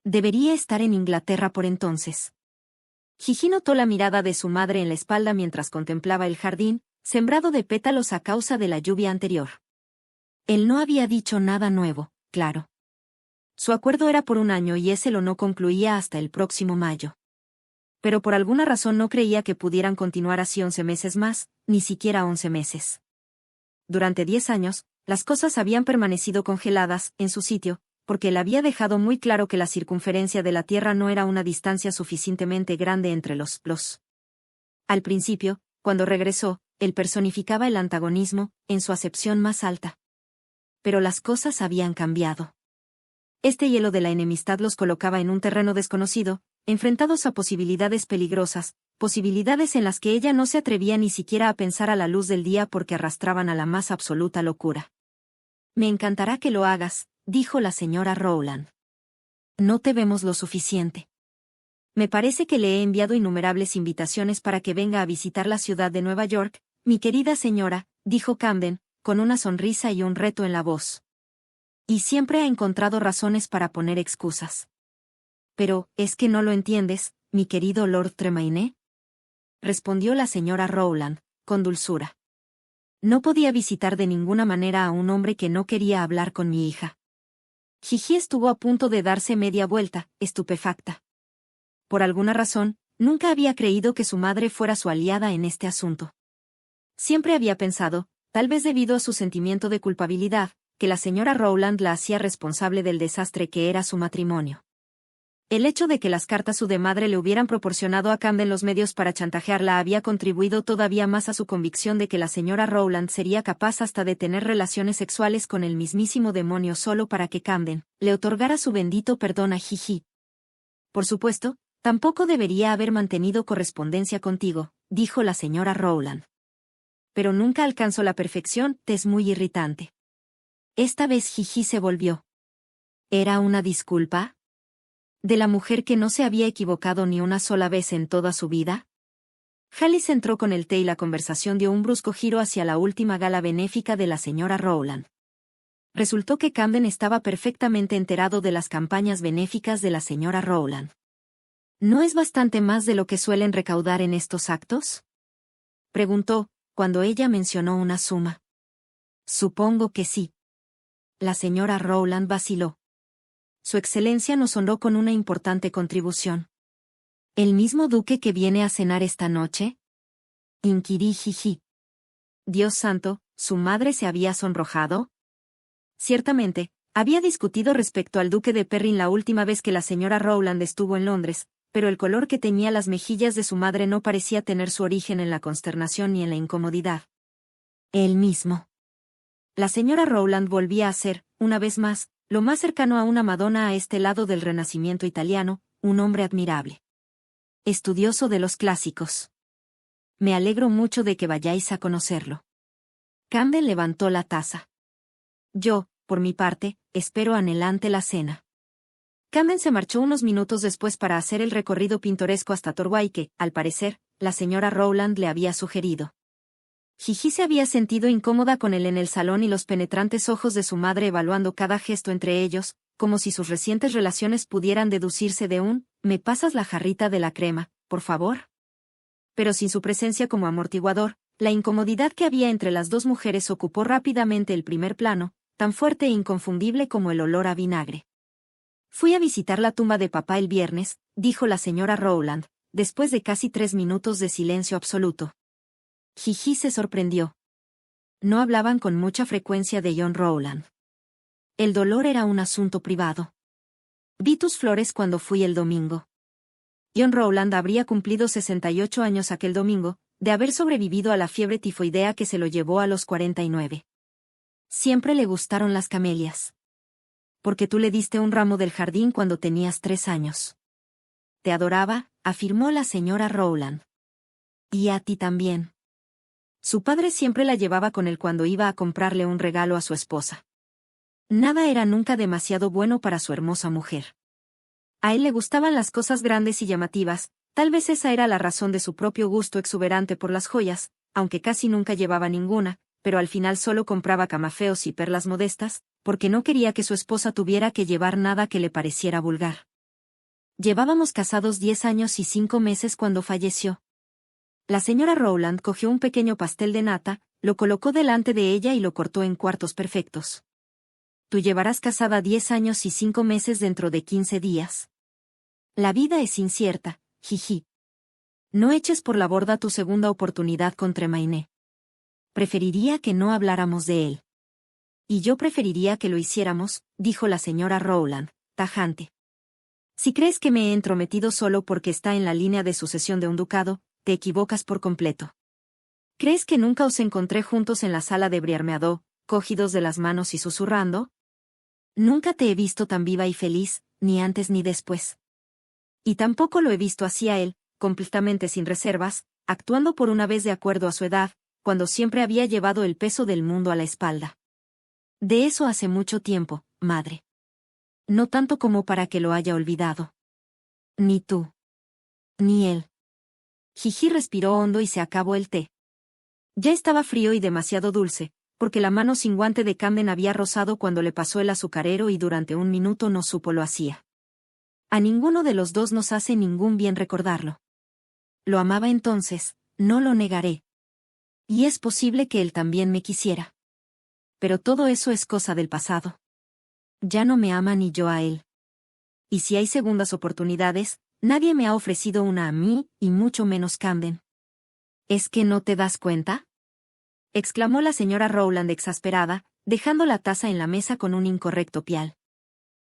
Debería estar en Inglaterra por entonces». Gigi notó la mirada de su madre en la espalda mientras contemplaba el jardín, sembrado de pétalos a causa de la lluvia anterior. Él no había dicho nada nuevo, claro. Su acuerdo era por 1 año y ese lo no concluía hasta el próximo mayo. Pero por alguna razón no creía que pudieran continuar así 11 meses más, ni siquiera 11 meses. Durante 10 años, las cosas habían permanecido congeladas, en su sitio, porque él había dejado muy claro que la circunferencia de la Tierra no era una distancia suficientemente grande entre los. Al principio, cuando regresó, él personificaba el antagonismo, en su acepción más alta. Pero las cosas habían cambiado. Este hielo de la enemistad los colocaba en un terreno desconocido, enfrentados a posibilidades peligrosas, posibilidades en las que ella no se atrevía ni siquiera a pensar a la luz del día porque arrastraban a la más absoluta locura. «Me encantará que lo hagas», dijo la señora Rowland. «No te vemos lo suficiente». Me parece que le he enviado innumerables invitaciones para que venga a visitar la ciudad de Nueva York, mi querida señora, dijo Camden, con una sonrisa y un reto en la voz. Y siempre ha encontrado razones para poner excusas. Pero, ¿es que no lo entiendes, mi querido Lord Tremaine? Respondió la señora Rowland, con dulzura. No podía visitar de ninguna manera a un hombre que no quería hablar con mi hija. Gigi estuvo a punto de darse media vuelta, estupefacta. Por alguna razón, nunca había creído que su madre fuera su aliada en este asunto. Siempre había pensado, tal vez debido a su sentimiento de culpabilidad, que la señora Rowland la hacía responsable del desastre que era su matrimonio. El hecho de que las cartas su de madre le hubieran proporcionado a Camden los medios para chantajearla había contribuido todavía más a su convicción de que la señora Rowland sería capaz hasta de tener relaciones sexuales con el mismísimo demonio solo para que Camden le otorgara su bendito perdón a Gigi. Por supuesto, tampoco debería haber mantenido correspondencia contigo, dijo la señora Rowland. Pero nunca alcanzó la perfección, te es muy irritante. Esta vez Gigi se volvió. ¿Era una disculpa? ¿De la mujer que no se había equivocado ni una sola vez en toda su vida? Alice entró con el té y la conversación dio un brusco giro hacia la última gala benéfica de la señora Rowland. Resultó que Camden estaba perfectamente enterado de las campañas benéficas de la señora Rowland. ¿No es bastante más de lo que suelen recaudar en estos actos?, preguntó, cuando ella mencionó una suma. Supongo que sí. La señora Rowland vaciló. Su excelencia nos honró con una importante contribución. ¿El mismo duque que viene a cenar esta noche?, inquirí Gigi. Dios santo, ¿su madre se había sonrojado? Ciertamente, había discutido respecto al duque de Perrin la última vez que la señora Rowland estuvo en Londres, pero el color que teñía las mejillas de su madre no parecía tener su origen en la consternación ni en la incomodidad. Él mismo. La señora Rowland volvía a ser, una vez más, lo más cercano a una Madonna a este lado del Renacimiento italiano, un hombre admirable. Estudioso de los clásicos. Me alegro mucho de que vayáis a conocerlo. Camden levantó la taza. Yo, por mi parte, espero anhelante la cena. Camden se marchó unos minutos después para hacer el recorrido pintoresco hasta Torquay que, al parecer, la señora Rowland le había sugerido. Gigi se había sentido incómoda con él en el salón y los penetrantes ojos de su madre evaluando cada gesto entre ellos, como si sus recientes relaciones pudieran deducirse de un «¿me pasas la jarrita de la crema, por favor?». Pero sin su presencia como amortiguador, la incomodidad que había entre las dos mujeres ocupó rápidamente el primer plano, tan fuerte e inconfundible como el olor a vinagre. Fui a visitar la tumba de papá el viernes, dijo la señora Rowland, después de casi 3 minutos de silencio absoluto. Gigi se sorprendió. No hablaban con mucha frecuencia de John Rowland. El dolor era un asunto privado. Vi tus flores cuando fui el domingo. John Rowland habría cumplido 68 años aquel domingo, de haber sobrevivido a la fiebre tifoidea que se lo llevó a los 49. Siempre le gustaron las camelias. Porque tú le diste un ramo del jardín cuando tenías 3 años. Te adoraba, afirmó la señora Rowland. Y a ti también. Su padre siempre la llevaba con él cuando iba a comprarle un regalo a su esposa. Nada era nunca demasiado bueno para su hermosa mujer. A él le gustaban las cosas grandes y llamativas, tal vez esa era la razón de su propio gusto exuberante por las joyas, aunque casi nunca llevaba ninguna, pero al final solo compraba camafeos y perlas modestas, porque no quería que su esposa tuviera que llevar nada que le pareciera vulgar. Llevábamos casados 10 años y 5 meses cuando falleció. La señora Rowland cogió un pequeño pastel de nata, lo colocó delante de ella y lo cortó en cuartos perfectos. Tú llevarás casada 10 años y 5 meses dentro de 15 días. La vida es incierta, Gigi. No eches por la borda tu segunda oportunidad con Tremaine. Preferiría que no habláramos de él. Y yo preferiría que lo hiciéramos, dijo la señora Rowland, tajante. Si crees que me he entrometido solo porque está en la línea de sucesión de un ducado, te equivocas por completo. ¿Crees que nunca os encontré juntos en la sala de Briarmeadow, cogidos de las manos y susurrando? Nunca te he visto tan viva y feliz, ni antes ni después. Y tampoco lo he visto así a él, completamente sin reservas, actuando por una vez de acuerdo a su edad, cuando siempre había llevado el peso del mundo a la espalda. De eso hace mucho tiempo, madre. No tanto como para que lo haya olvidado. Ni tú. Ni él. Jiji respiró hondo y se acabó el té. Ya estaba frío y demasiado dulce, porque la mano sin guante de Camden había rozado cuando le pasó el azucarero y durante un minuto no supo lo hacía. A ninguno de los dos nos hace ningún bien recordarlo. Lo amaba entonces, no lo negaré. Y es posible que él también me quisiera. Pero todo eso es cosa del pasado. Ya no me ama ni yo a él. Y si hay segundas oportunidades, nadie me ha ofrecido una a mí, y mucho menos Camden. ¿Es que no te das cuenta?, exclamó la señora Rowland exasperada, dejando la taza en la mesa con un incorrecto pial.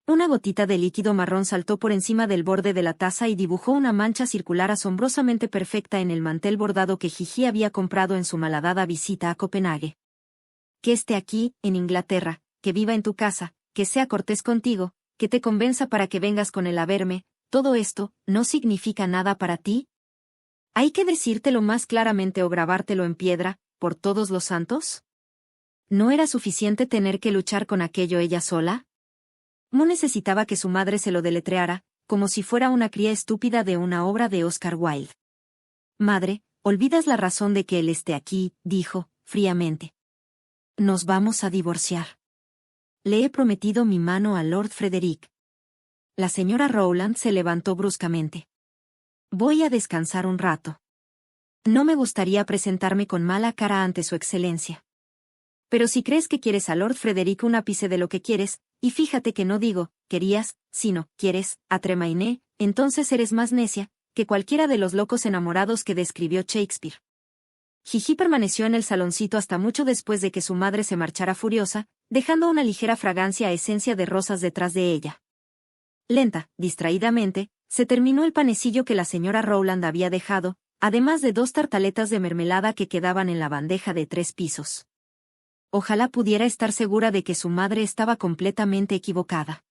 Una gotita de líquido marrón saltó por encima del borde de la taza y dibujó una mancha circular asombrosamente perfecta en el mantel bordado que Jiji había comprado en su malhadada visita a Copenhague. Que esté aquí, en Inglaterra, que viva en tu casa, que sea cortés contigo, que te convenza para que vengas con él a verme, todo esto, ¿no significa nada para ti? ¿Hay que decírtelo más claramente o grabártelo en piedra, por todos los santos? ¿No era suficiente tener que luchar con aquello ella sola? No necesitaba que su madre se lo deletreara, como si fuera una cría estúpida de una obra de Oscar Wilde. Madre, olvidas la razón de que él esté aquí, dijo, fríamente. Nos vamos a divorciar. Le he prometido mi mano a Lord Frederick. La señora Rowland se levantó bruscamente. Voy a descansar un rato. No me gustaría presentarme con mala cara ante su excelencia. Pero si crees que quieres a Lord Frederick un ápice de lo que quieres, y fíjate que no digo, querías, sino, quieres, a Tremaine, entonces eres más necia, que cualquiera de los locos enamorados que describió Shakespeare. Jiji permaneció en el saloncito hasta mucho después de que su madre se marchara furiosa, dejando una ligera fragancia a esencia de rosas detrás de ella. Lenta, distraídamente, se terminó el panecillo que la señora Rowland había dejado, además de 2 tartaletas de mermelada que quedaban en la bandeja de 3 pisos. Ojalá pudiera estar segura de que su madre estaba completamente equivocada.